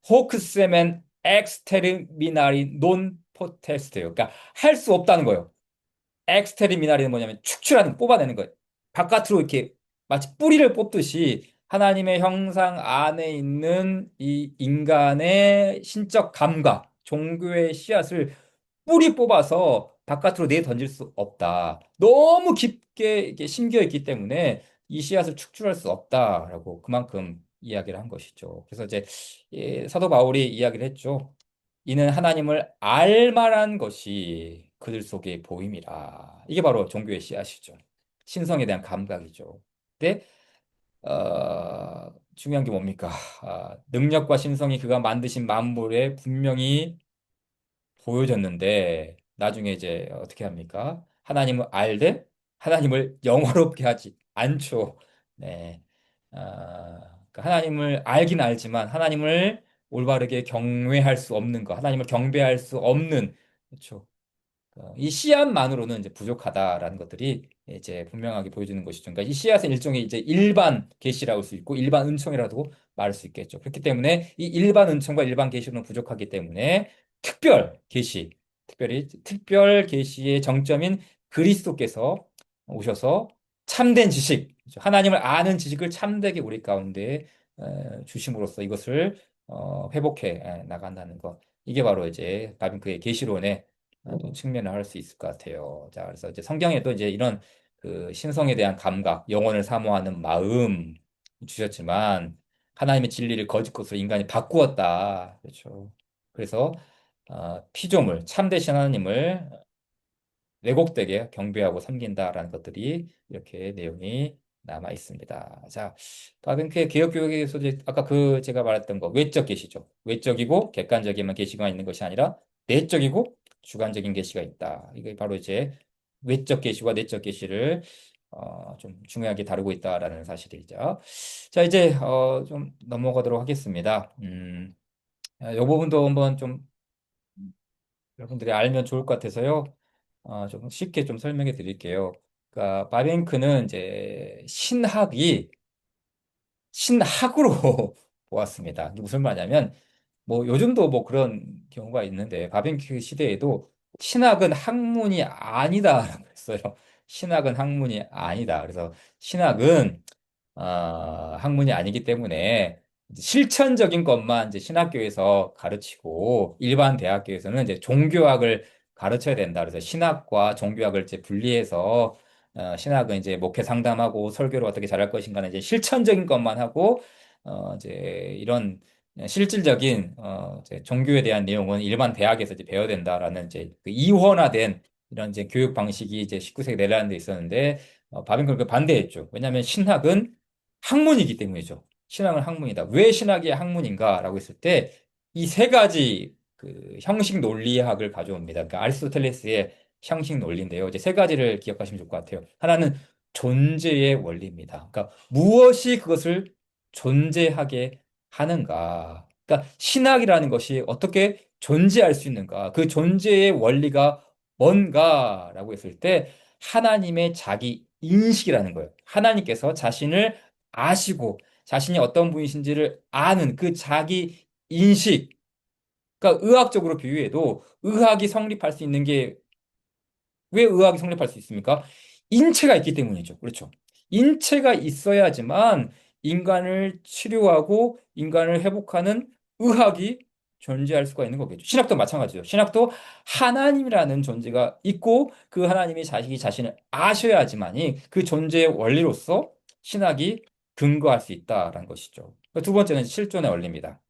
호크세멘 엑스테르미나리 논 포테스트예요. 그러니까 할 수 없다는 거예요. 엑스테르미나리는 뭐냐면 축출하는, 뽑아내는 거예요. 바깥으로 이렇게 마치 뿌리를 뽑듯이 하나님의 형상 안에 있는 이 인간의 신적 감각, 종교의 씨앗을 뿌리 뽑아서 바깥으로 내 던질 수 없다. 너무 깊게 이렇게 심겨 있기 때문에 이 씨앗을 축출할 수 없다라고 그만큼 이야기를 한 것이죠. 그래서 이제 사도 바울이 이야기를 했죠. 이는 하나님을 알 만한 것이 그들 속에 보임이라. 이게 바로 종교의 씨앗이죠. 신성에 대한 감각이죠. 근데 중요한 게 뭡니까? 능력과 신성이 그가 만드신 만물에 분명히 보여졌는데 나중에 이제 어떻게 합니까? 하나님을 알되 하나님을 영화롭게 하지 않죠. 네. 그러니까 하나님을 알긴 알지만 하나님을 올바르게 경외할 수 없는 것, 하나님을 경배할 수 없는 그렇죠. 이 씨앗만으로는 이제 부족하다라는 것들이 이제 분명하게 보여주는 것이죠. 그러니까 이 씨앗은 일종의 이제 일반 계시라고 할 수 있고 일반 은총이라고 말할 수 있겠죠. 그렇기 때문에 이 일반 은총과 일반 계시로는 부족하기 때문에 특별 계시, 특별히 특별 계시의 정점인 그리스도께서 오셔서 참된 지식, 그렇죠. 하나님을 아는 지식을 참되게 우리 가운데 주심으로써 이것을 회복해 나간다는 것. 이게 바로 이제 바빙크의 계시론의 측면을 할 수 있을 것 같아요. 자, 그래서 이제 성경에도 이제 이런 그 신성에 대한 감각, 영혼을 사모하는 마음 주셨지만 하나님의 진리를 거짓 것으로 인간이 바꾸었다. 그렇죠. 그래서 피조물, 참되신 하나님을 왜곡되게 경배하고 섬긴다라는 것들이 이렇게 내용이 남아 있습니다. 자, 바벤크의 개혁교육에서 이제 아까 그 제가 말했던 거 외적 계시죠. 외적이고 객관적인 계시가 있는 것이 아니라 내적이고 주관적인 계시가 있다. 이게 바로 이제 외적 계시와 내적 계시를 좀 중요하게 다루고 있다라는 사실이죠. 자, 이제 좀 넘어가도록 하겠습니다. 이 부분도 한번 좀 여러분들이 알면 좋을 것 같아서요. 좀 쉽게 좀 설명해 드릴게요. 그러니까 바뱅크는 이제 신학으로 보았습니다. 이게 무슨 말이냐면 뭐 요즘도 뭐 그런 경우가 있는데 바베큐 시대에도 신학은 학문이 아니다라고 했어요. 신학은 학문이 아니다. 그래서 신학은 학문이 아니기 때문에 이제 실천적인 것만 이제 신학교에서 가르치고 일반 대학교에서는 이제 종교학을 가르쳐야 된다. 그래서 신학과 종교학을 이제 분리해서 신학은 이제 목회 상담하고 설교를 어떻게 잘할 것인가는 이제 실천적인 것만 하고 이제 이런 실질적인 이제 종교에 대한 내용은 일반 대학에서 이제 배워야 된다라는 이제 그 이원화된 이런 이제 교육 방식이 이제 19세기 내라는 데 있었는데 바빙크는 그 반대했죠. 왜냐하면 신학은 학문이기 때문이죠. 신학은 학문이다. 왜 신학이 학문인가라고 했을 때 이 세 가지 그 형식 논리학을 가져옵니다. 그러니까 아리스토텔레스의 형식 논리인데요. 이제 세 가지를 기억하시면 좋을 것 같아요. 하나는 존재의 원리입니다. 그러니까 무엇이 그것을 존재하게 하는가. 그러니까 신학이라는 것이 어떻게 존재할 수 있는가. 그 존재의 원리가 뭔가라고 했을 때 하나님의 자기 인식이라는 거예요. 하나님께서 자신을 아시고 자신이 어떤 분이신지를 아는 그 자기 인식. 그러니까 의학적으로 비유해도 의학이 성립할 수 있는 게 왜 의학이 성립할 수 있습니까? 인체가 있기 때문이죠. 그렇죠. 인체가 있어야지만 인간을 치료하고 인간을 회복하는 의학이 존재할 수가 있는 거겠죠. 신학도 마찬가지죠. 신학도 하나님이라는 존재가 있고 그 하나님이 자식이 자신을 아셔야지만이 그 존재의 원리로서 신학이 근거할 수 있다라는 것이죠. 두 번째는 실존의 원리입니다.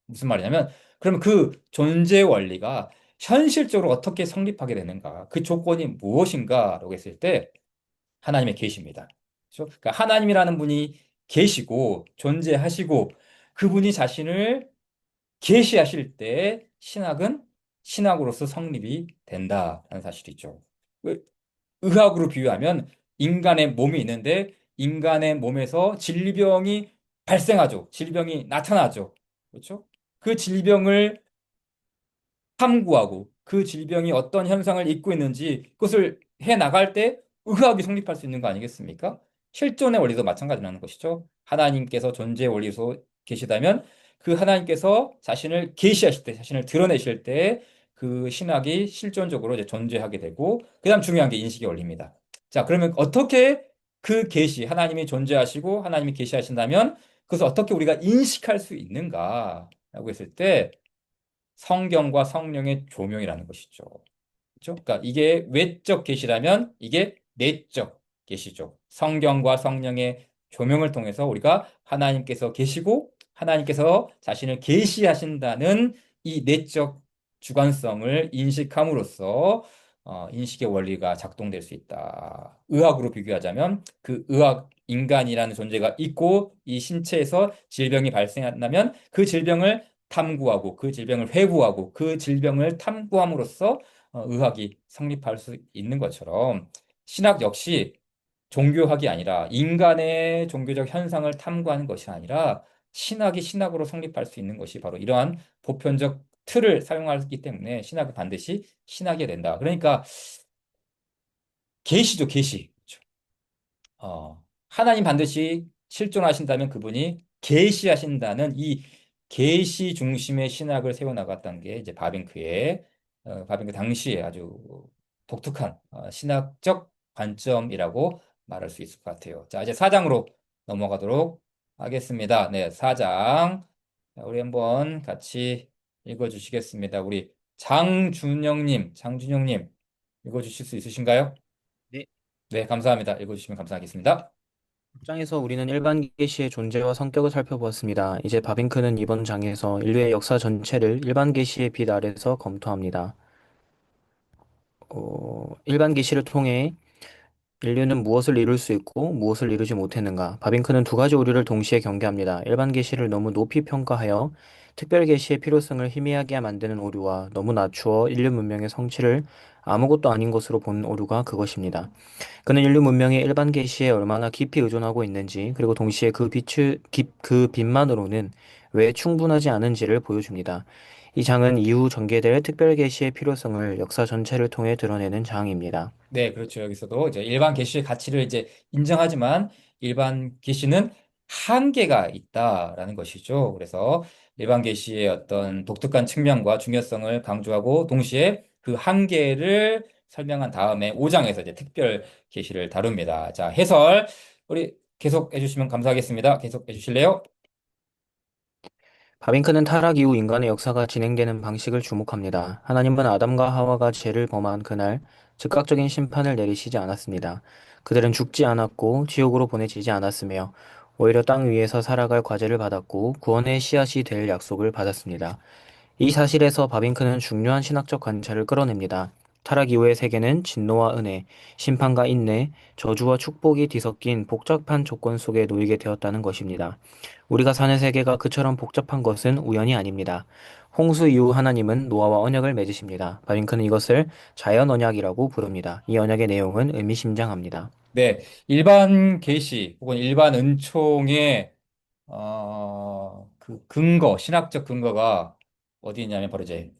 무슨 말이냐면, 그러면 그 존재 원리가 현실적으로 어떻게 성립하게 되는가? 그 조건이 무엇인가라고 했을 때 하나님의 계시입니다. 그렇죠? 그러니까 하나님이라는 분이 계시고 존재하시고 그분이 자신을 계시하실 때 신학은 신학으로서 성립이 된다라는 사실이죠. 의학으로 비유하면 인간의 몸이 있는데 인간의 몸에서 질병이 발생하죠. 질병이 나타나죠. 그렇죠? 그 질병을 탐구하고 그 질병이 어떤 현상을 잇고 있는지 그것을 해 나갈 때 의학이 성립할 수 있는 거 아니겠습니까? 실존의 원리도 마찬가지라는 것이죠. 하나님께서 존재의 원리로 계시다면 그 하나님께서 자신을 계시하실 때, 자신을 드러내실 때 그 신학이 실존적으로 이제 존재하게 되고 그다음 중요한 게 인식의 원리입니다. 자, 그러면 어떻게 그 계시, 하나님이 존재하시고 하나님이 계시하신다면 그것을 어떻게 우리가 인식할 수 있는가라고 했을 때 성경과 성령의 조명이라는 것이죠. 그렇죠? 그러니까 이게 외적 계시라면 이게 내적 계시죠. 성경과 성령의 조명을 통해서 우리가 하나님께서 계시고 하나님께서 자신을 계시하신다는 이 내적 주관성을 인식함으로써 인식의 원리가 작동될 수 있다. 의학으로 비교하자면 그 의학 인간이라는 존재가 있고 이 신체에서 질병이 발생한다면 그 질병을 탐구하고 그 질병을 회부하고 그 질병을 탐구함으로써 의학이 성립할 수 있는 것처럼 신학 역시 종교학이 아니라 인간의 종교적 현상을 탐구하는 것이 아니라 신학이 신학으로 성립할 수 있는 것이 바로 이러한 보편적 틀을 사용하기 때문에 신학은 반드시 신학이 된다. 그러니까 계시죠, 계시. 그렇죠. 하나님 반드시 실존하신다면 그분이 계시하신다는 이 계시 중심의 신학을 세워나갔다는 게 이제 바빙크 당시에 아주 독특한 신학적 관점이라고 말할 수 있을 것 같아요. 자, 이제 4장으로 넘어가도록 하겠습니다. 네, 4장. 우리 한번 같이 읽어주시겠습니다. 우리 장준영님 읽어주실 수 있으신가요? 네, 네, 감사합니다. 읽어주시면 감사하겠습니다. 6장에서 우리는 일반 계시의 존재와 성격을 살펴보았습니다. 이제 바빙크는 이번 장에서 인류의 역사 전체를 일반 계시의 빛 아래서 검토합니다. 일반 계시를 통해 인류는 무엇을 이룰 수 있고 무엇을 이루지 못했는가? 바빙크는 두 가지 오류를 동시에 경계합니다. 일반 계시를 너무 높이 평가하여 특별 계시의 필요성을 희미하게 만드는 오류와 너무 낮추어 인류 문명의 성취를 아무것도 아닌 것으로 본 오류가 그것입니다. 그는 인류 문명이 일반 계시에 얼마나 깊이 의존하고 있는지, 그리고 동시에 그 빛만으로는 왜 충분하지 않은지를 보여줍니다. 이 장은 이후 전개될 특별 계시의 필요성을 역사 전체를 통해 드러내는 장입니다. 네, 그렇죠. 여기서도 이제 일반 계시의 가치를 이제 인정하지만 일반 계시는 한계가 있다라는 것이죠. 그래서 일반 계시의 어떤 독특한 측면과 중요성을 강조하고 동시에 그 한계를 설명한 다음에 5장에서 이제 특별 계시를 다룹니다. 자, 해설 우리 계속 해주시면 감사하겠습니다. 계속 해주실래요? 바빙크는 타락 이후 인간의 역사가 진행되는 방식을 주목합니다. 하나님은 아담과 하와가 죄를 범한 그날 즉각적인 심판을 내리시지 않았습니다. 그들은 죽지 않았고 지옥으로 보내지지 않았으며 오히려 땅 위에서 살아갈 과제를 받았고 구원의 씨앗이 될 약속을 받았습니다. 이 사실에서 바빙크는 중요한 신학적 관찰을 끌어냅니다. 타락 이후의 세계는 진노와 은혜, 심판과 인내, 저주와 축복이 뒤섞인 복잡한 조건 속에 놓이게 되었다는 것입니다. 우리가 사는 세계가 그처럼 복잡한 것은 우연이 아닙니다. 홍수 이후 하나님은 노아와 언약을 맺으십니다. 바빙크는 이것을 자연 언약이라고 부릅니다. 이 언약의 내용은 의미심장합니다. 네, 일반 계시 혹은 일반 은총의 그 근거, 신학적 근거가 어디 있냐면 바로 이제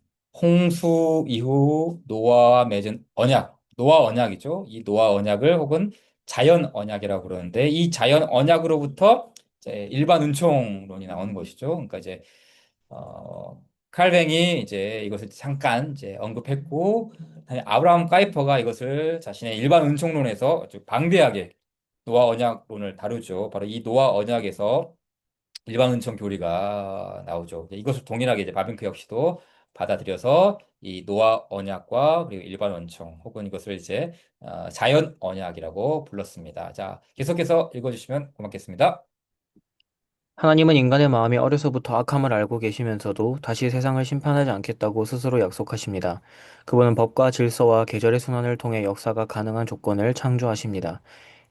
홍수 이후 노아와 맺은 언약, 노아 언약이죠. 이 노아 언약을 혹은 자연 언약이라고 그러는데 이 자연 언약으로부터 이제 일반 은총론이 나오는 것이죠. 그러니까 이제 칼뱅이 이제 이것을 잠깐 이제 언급했고 아브라함 카이퍼가 이것을 자신의 일반 은총론에서 아주 방대하게 노아 언약론을 다루죠. 바로 이 노아 언약에서 일반 은총 교리가 나오죠. 이것을 동일하게 이제 바빙크 역시도 받아들여서 이 노아 언약과 그리고 일반 은총 혹은 이것을 이제 자연 언약이라고 불렀습니다. 자, 계속해서 읽어주시면 고맙겠습니다. 하나님은 인간의 마음이 어려서부터 악함을 알고 계시면서도 다시 세상을 심판하지 않겠다고 스스로 약속하십니다. 그분은 법과 질서와 계절의 순환을 통해 역사가 가능한 조건을 창조하십니다.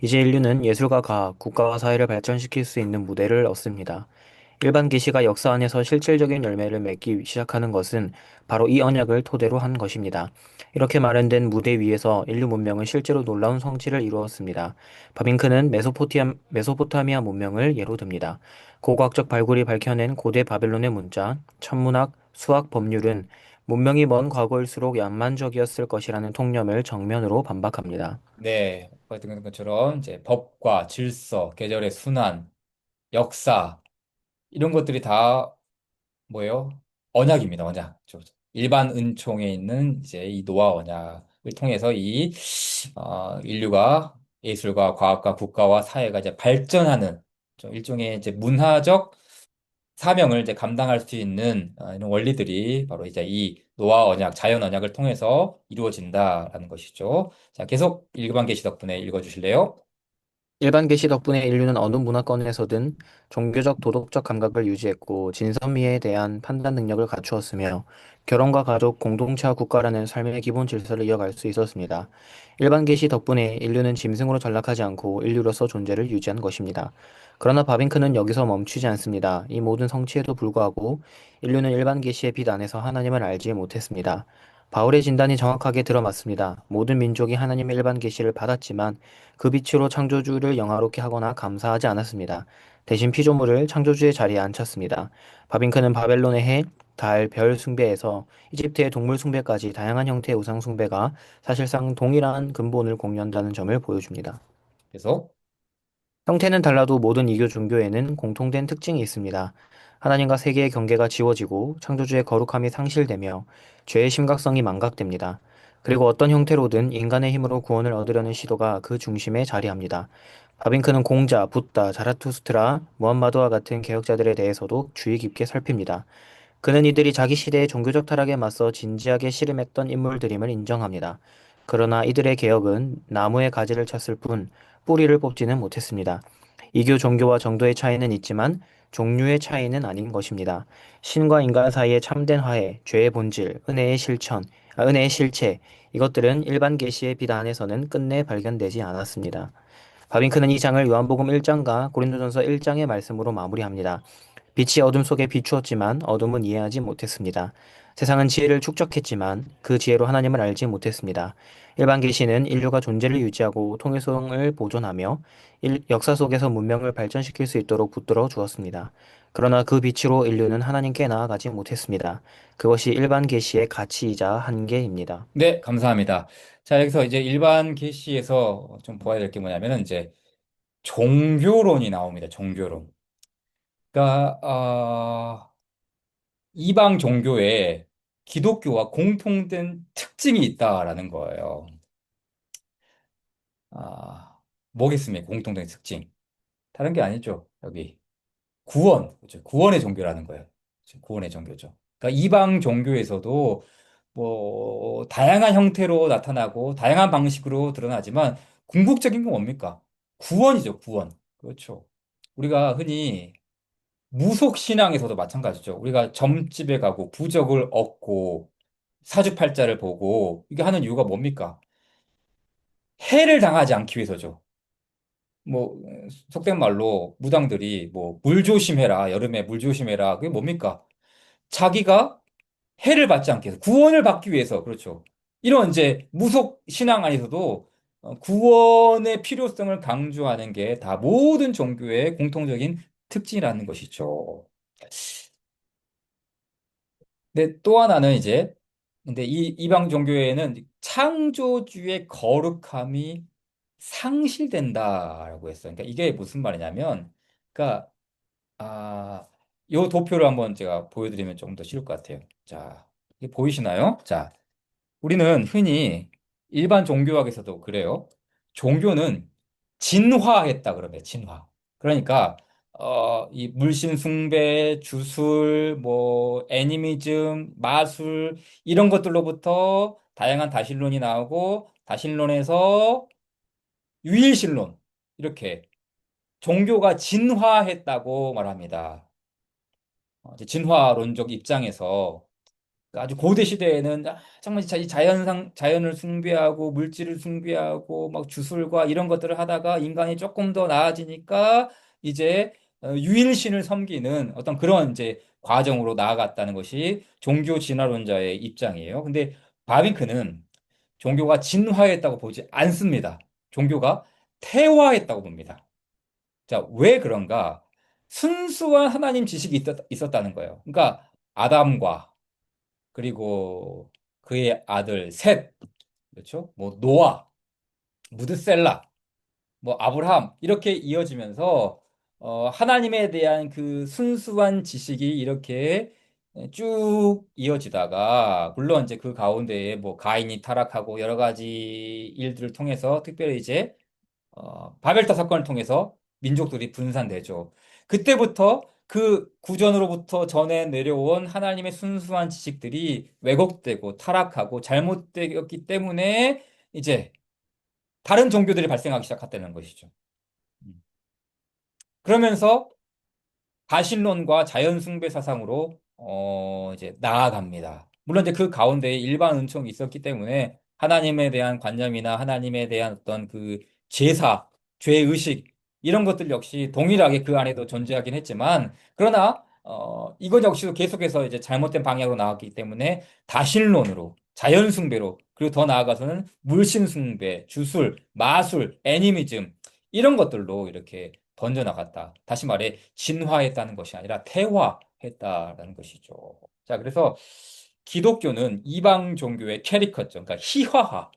이제 인류는 예술과 과학, 국가와 사회를 발전시킬 수 있는 무대를 얻습니다. 일반 계시가 역사 안에서 실질적인 열매를 맺기 시작하는 것은 바로 이 언약을 토대로 한 것입니다. 이렇게 마련된 무대 위에서 인류 문명은 실제로 놀라운 성취를 이루었습니다. 바빙크는 메소포타미아 문명을 예로 듭니다. 고고학적 발굴이 밝혀낸 고대 바벨론의 문자, 천문학, 수학, 법률은 문명이 먼 과거일수록 양만적이었을 것이라는 통념을 정면으로 반박합니다. 네, 말씀 것처럼 이제 법과 질서, 계절의 순환, 역사 이런 것들이 다 뭐예요? 언약입니다, 언약. 일반 은총에 있는 이제 이 노아 언약을 통해서 인류가 예술과 과학과 국가와 사회가 이제 발전하는 좀 일종의 이제 문화적 사명을 이제 감당할 수 있는 이런 원리들이 바로 이제 이 노아 언약, 자연 언약을 통해서 이루어진다라는 것이죠. 자, 계속 일반 계시 덕분에 읽어주실래요? 일반 계시 덕분에 인류는 어느 문화권에서든 종교적 도덕적 감각을 유지했고 진선미에 대한 판단 능력을 갖추었으며 결혼과 가족, 공동체와 국가라는 삶의 기본 질서를 이어갈 수 있었습니다. 일반 계시 덕분에 인류는 짐승으로 전락하지 않고 인류로서 존재를 유지한 것입니다. 그러나 바빙크는 여기서 멈추지 않습니다. 이 모든 성취에도 불구하고 인류는 일반 계시의 빛 안에서 하나님을 알지 못했습니다. 바울의 진단이 정확하게 들어맞습니다. 모든 민족이 하나님의 일반 계시를 받았지만 그 빛으로 창조주를 영화롭게 하거나 감사하지 않았습니다. 대신 피조물을 창조주의 자리에 앉혔습니다. 바빙크는 바벨론의 해, 달, 별 숭배에서 이집트의 동물 숭배까지 다양한 형태의 우상 숭배가 사실상 동일한 근본을 공유한다는 점을 보여줍니다. 계속. 형태는 달라도 모든 이교 종교에는 공통된 특징이 있습니다. 하나님과 세계의 경계가 지워지고 창조주의 거룩함이 상실되며 죄의 심각성이 망각됩니다. 그리고 어떤 형태로든 인간의 힘으로 구원을 얻으려는 시도가 그 중심에 자리합니다. 바빙크는 공자, 붓다, 자라투스트라, 무함마드와 같은 개혁자들에 대해서도 주의 깊게 살핍니다. 그는 이들이 자기 시대의 종교적 타락에 맞서 진지하게 씨름했던 인물들임을 인정합니다. 그러나 이들의 개혁은 나무의 가지를 쳤을 뿐 뿌리를 뽑지는 못했습니다. 이교 종교와 정도의 차이는 있지만 종류의 차이는 아닌 것입니다. 신과 인간 사이의 참된 화해, 죄의 본질, 은혜의 실천, 은혜의 실체, 이것들은 일반 계시의 비단에서는 끝내 발견되지 않았습니다. 바빙크는 이 장을 요한복음 1장과 고린도전서 1장의 말씀으로 마무리합니다. 빛이 어둠 속에 비추었지만 어둠은 이해하지 못했습니다. 세상은 지혜를 축적했지만 그 지혜로 하나님을 알지 못했습니다. 일반 계시는 인류가 존재를 유지하고 통일성을 보존하며 역사 속에서 문명을 발전시킬 수 있도록 붙들어 주었습니다. 그러나 그 빛으로 인류는 하나님께 나아가지 못했습니다. 그것이 일반 계시의 가치이자 한계입니다. 네, 감사합니다. 자, 여기서 이제 일반 계시에서 좀 보아야 될 게 뭐냐면은 이제 종교론이 나옵니다. 종교론. 그러니까 이방 종교에 기독교와 공통된 특징이 있다라는 거예요. 아, 뭐겠습니까? 공통된 특징. 다른 게 아니죠. 여기 구원, 그렇죠. 구원의 종교라는 거예요. 그렇죠. 구원의 종교죠. 그러니까 이방 종교에서도 뭐 다양한 형태로 나타나고 다양한 방식으로 드러나지만 궁극적인 건 뭡니까? 구원이죠, 구원. 그렇죠. 우리가 흔히 무속 신앙에서도 마찬가지죠. 우리가 점집에 가고 부적을 얻고 사주팔자를 보고 이게 하는 이유가 뭡니까? 해를 당하지 않기 위해서죠. 뭐 속된 말로 무당들이 뭐 물 조심해라, 여름에 물 조심해라. 그게 뭡니까? 자기가 해를 받지 않게 해서 구원을 받기 위해서 그렇죠. 이런 이제 무속 신앙 안에서도 구원의 필요성을 강조하는 게 다 모든 종교의 공통적인 특징이라는 것이죠. 근데 또 하나는 이제 근데 이 이방 종교에는 창조주의 거룩함이 상실된다라고 했어요. 그러니까 이게 무슨 말이냐면 그러니까 요 도표를 한번 제가 보여드리면 조금 더 쉬울 것 같아요. 자, 이게 보이시나요? 자, 우리는 흔히 일반 종교학에서도 그래요. 종교는 진화했다 그러면 진화. 그러니까 이 물신 숭배, 주술, 뭐 애니미즘, 마술 이런 것들로부터 다양한 다신론이 나오고 다신론에서 유일신론 이렇게 종교가 진화했다고 말합니다. 이제 진화론적 입장에서 아주 고대 시대에는 정말 이 자연을 숭배하고 물질을 숭배하고 막 주술과 이런 것들을 하다가 인간이 조금 더 나아지니까 이제 유일신을 섬기는 어떤 그런 이제 과정으로 나아갔다는 것이 종교 진화론자의 입장이에요. 근데 바빙크는 종교가 진화했다고 보지 않습니다. 종교가 퇴화했다고 봅니다. 자, 왜 그런가? 순수한 하나님 지식이 있었다는 거예요. 그러니까 아담과 그리고 그의 아들 셋, 그렇죠? 뭐 노아, 무드셀라, 뭐 아브라함 이렇게 이어지면서 하나님에 대한 그 순수한 지식이 이렇게 쭉 이어지다가 물론 이제 그 가운데에 뭐 가인이 타락하고 여러 가지 일들을 통해서 특별히 이제 바벨탑 사건을 통해서 민족들이 분산되죠. 그때부터 그 구전으로부터 전해 내려온 하나님의 순수한 지식들이 왜곡되고 타락하고 잘못되었기 때문에 이제 다른 종교들이 발생하기 시작했다는 것이죠. 음. 그러면서 가신론과 자연숭배 사상으로 이제 나아갑니다. 물론 이제 그 가운데에 일반 은총이 있었기 때문에 하나님에 대한 관념이나 하나님에 대한 어떤 그 제사, 죄의식 이런 것들 역시 동일하게 그 안에도 존재하긴 했지만 그러나 이것 역시도 계속해서 이제 잘못된 방향으로 나왔기 때문에 다신론으로 자연숭배로 그리고 더 나아가서는 물신숭배, 주술, 마술, 애니미즘 이런 것들로 이렇게 번져나갔다. 다시 말해, 진화했다는 것이 아니라 퇴화했다라는 것이죠. 자, 그래서 기독교는 이방 종교의 캐리커처, 그러니까 희화화.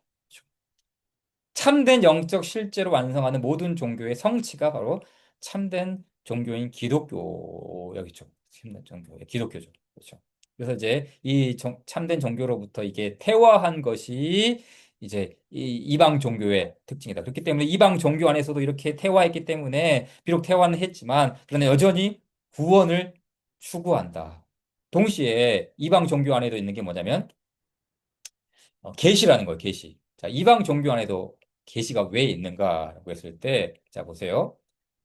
참된 영적 실제로 완성하는 모든 종교의 성취가 바로 참된 종교인 기독교여기죠. 참된 종교의 기독교죠. 그렇죠. 그래서 이제 이 참된 종교로부터 이게 퇴화한 것이 이제 이 이방 종교의 특징이다. 그렇기 때문에 이방 종교 안에서도 이렇게 퇴화했기 때문에 비록 퇴화는 했지만 그러나 여전히 구원을 추구한다. 동시에 이방 종교 안에도 있는 게 뭐냐면 계시라는 거예요, 계시. 자, 이방 종교 안에도 계시가 왜 있는가라고 했을 때, 자, 보세요.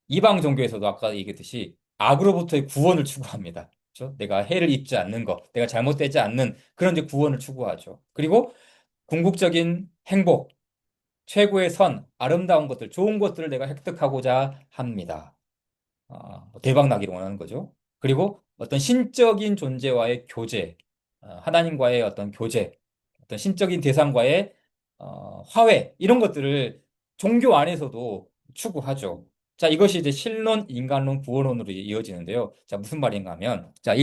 이방 종교에서도 아까 얘기했듯이 악으로부터의 구원을 추구합니다. 그렇죠? 내가 해를 입지 않는 것, 내가 잘못되지 않는 그런 이제 구원을 추구하죠. 그리고 궁극적인 행복, 최고의 선, 아름다운 것들, 좋은 것들을 내가 획득하고자 합니다. 뭐 대박 나기를 원하는 거죠. 그리고 어떤 신적인 존재와의 교제, 하나님과의 어떤 교제, 어떤 신적인 대상과의 화해, 이런 것들을 종교 안에서도 추구하죠. 자, 이것이 이제 신론, 인간론, 구원론으로 이어지는데요. 자, 무슨 말인가 하면, 자,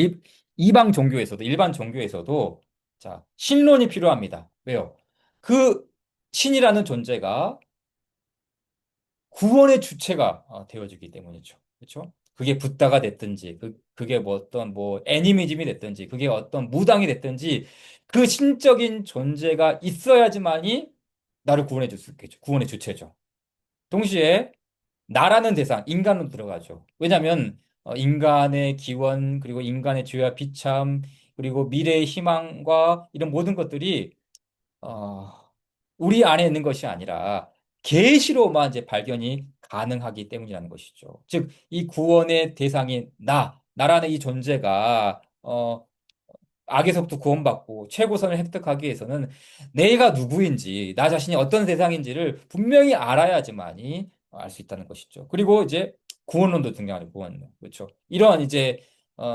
이방 종교에서도, 일반 종교에서도, 자, 신론이 필요합니다. 왜요? 그 신이라는 존재가 구원의 주체가 되어지기 때문이죠. 그렇죠? 그게 붓다가 됐든지, 그게 뭐 어떤 뭐 애니미즘이 됐든지, 그게 어떤 무당이 됐든지, 그 신적인 존재가 있어야지만이 나를 구원해 줄 수 있겠죠. 구원의 주체죠. 동시에 나라는 대상, 인간으로 들어가죠. 왜냐하면 인간의 기원, 그리고 인간의 죄와 비참, 그리고 미래의 희망과 이런 모든 것들이 어, 우리 안에 있는 것이 아니라 계시로만 이제 발견이 가능하기 때문이라는 것이죠. 즉, 이 구원의 대상인 나라는 이 존재가 악에서부터 구원받고 최고선을 획득하기 위해서는 내가 누구인지, 나 자신이 어떤 대상인지를 분명히 알아야지만이 알 수 있다는 것이죠. 그리고 이제 구원론도 등장하죠. 구원론. 그렇죠. 이러한 이제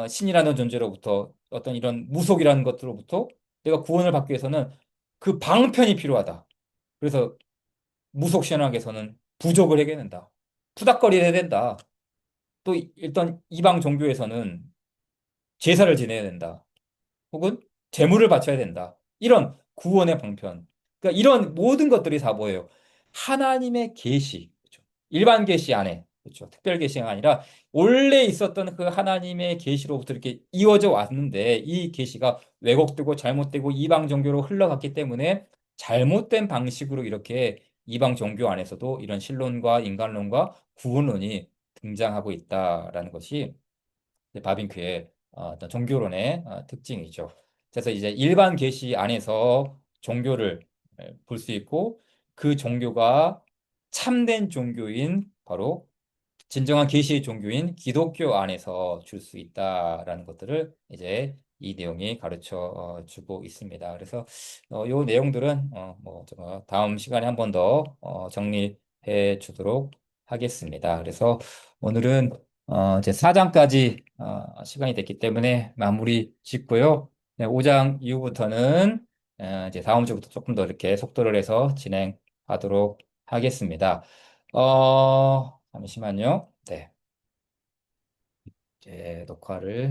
신이라는 존재로부터 어떤 이런 무속이라는 것들로부터 내가 구원을 받기 위해서는 그 방편이 필요하다. 그래서 무속 신학에서는 부족을 해결된다. 푸닥거리를 해야 된다. 또 일단 이방 종교에서는 제사를 지내야 된다. 혹은 재물을 바쳐야 된다. 이런 구원의 방편. 그러니까 이런 모든 것들이 다 뭐예요? 하나님의 계시. 그렇죠? 일반 계시 안에, 그렇죠? 특별 계시가 아니라 원래 있었던 그 하나님의 계시로부터 이렇게 이어져 왔는데 이 계시가 왜곡되고 잘못되고 이방 종교로 흘러갔기 때문에 잘못된 방식으로 이렇게 이방 종교 안에서도 이런 신론과 인간론과 구원론이 등장하고 있다라는 것이 바빙크의 어떤 종교론의 특징이죠. 그래서 이제 일반 계시 안에서 종교를 볼 수 있고 그 종교가 참된 종교인 바로 진정한 계시의 종교인 기독교 안에서 줄 수 있다라는 것들을 이제 이 내용이 가르쳐 주고 있습니다. 그래서 요 내용들은 뭐 제가 다음 시간에 한 번 더 정리해 주도록 하겠습니다. 그래서 오늘은 이제 4장까지 시간이 됐기 때문에 마무리 짓고요. 네, 5장 이후부터는 이제 다음 주부터 조금 더 이렇게 속도를 해서 진행하도록 하겠습니다. 잠시만요. 네. 이제 녹화를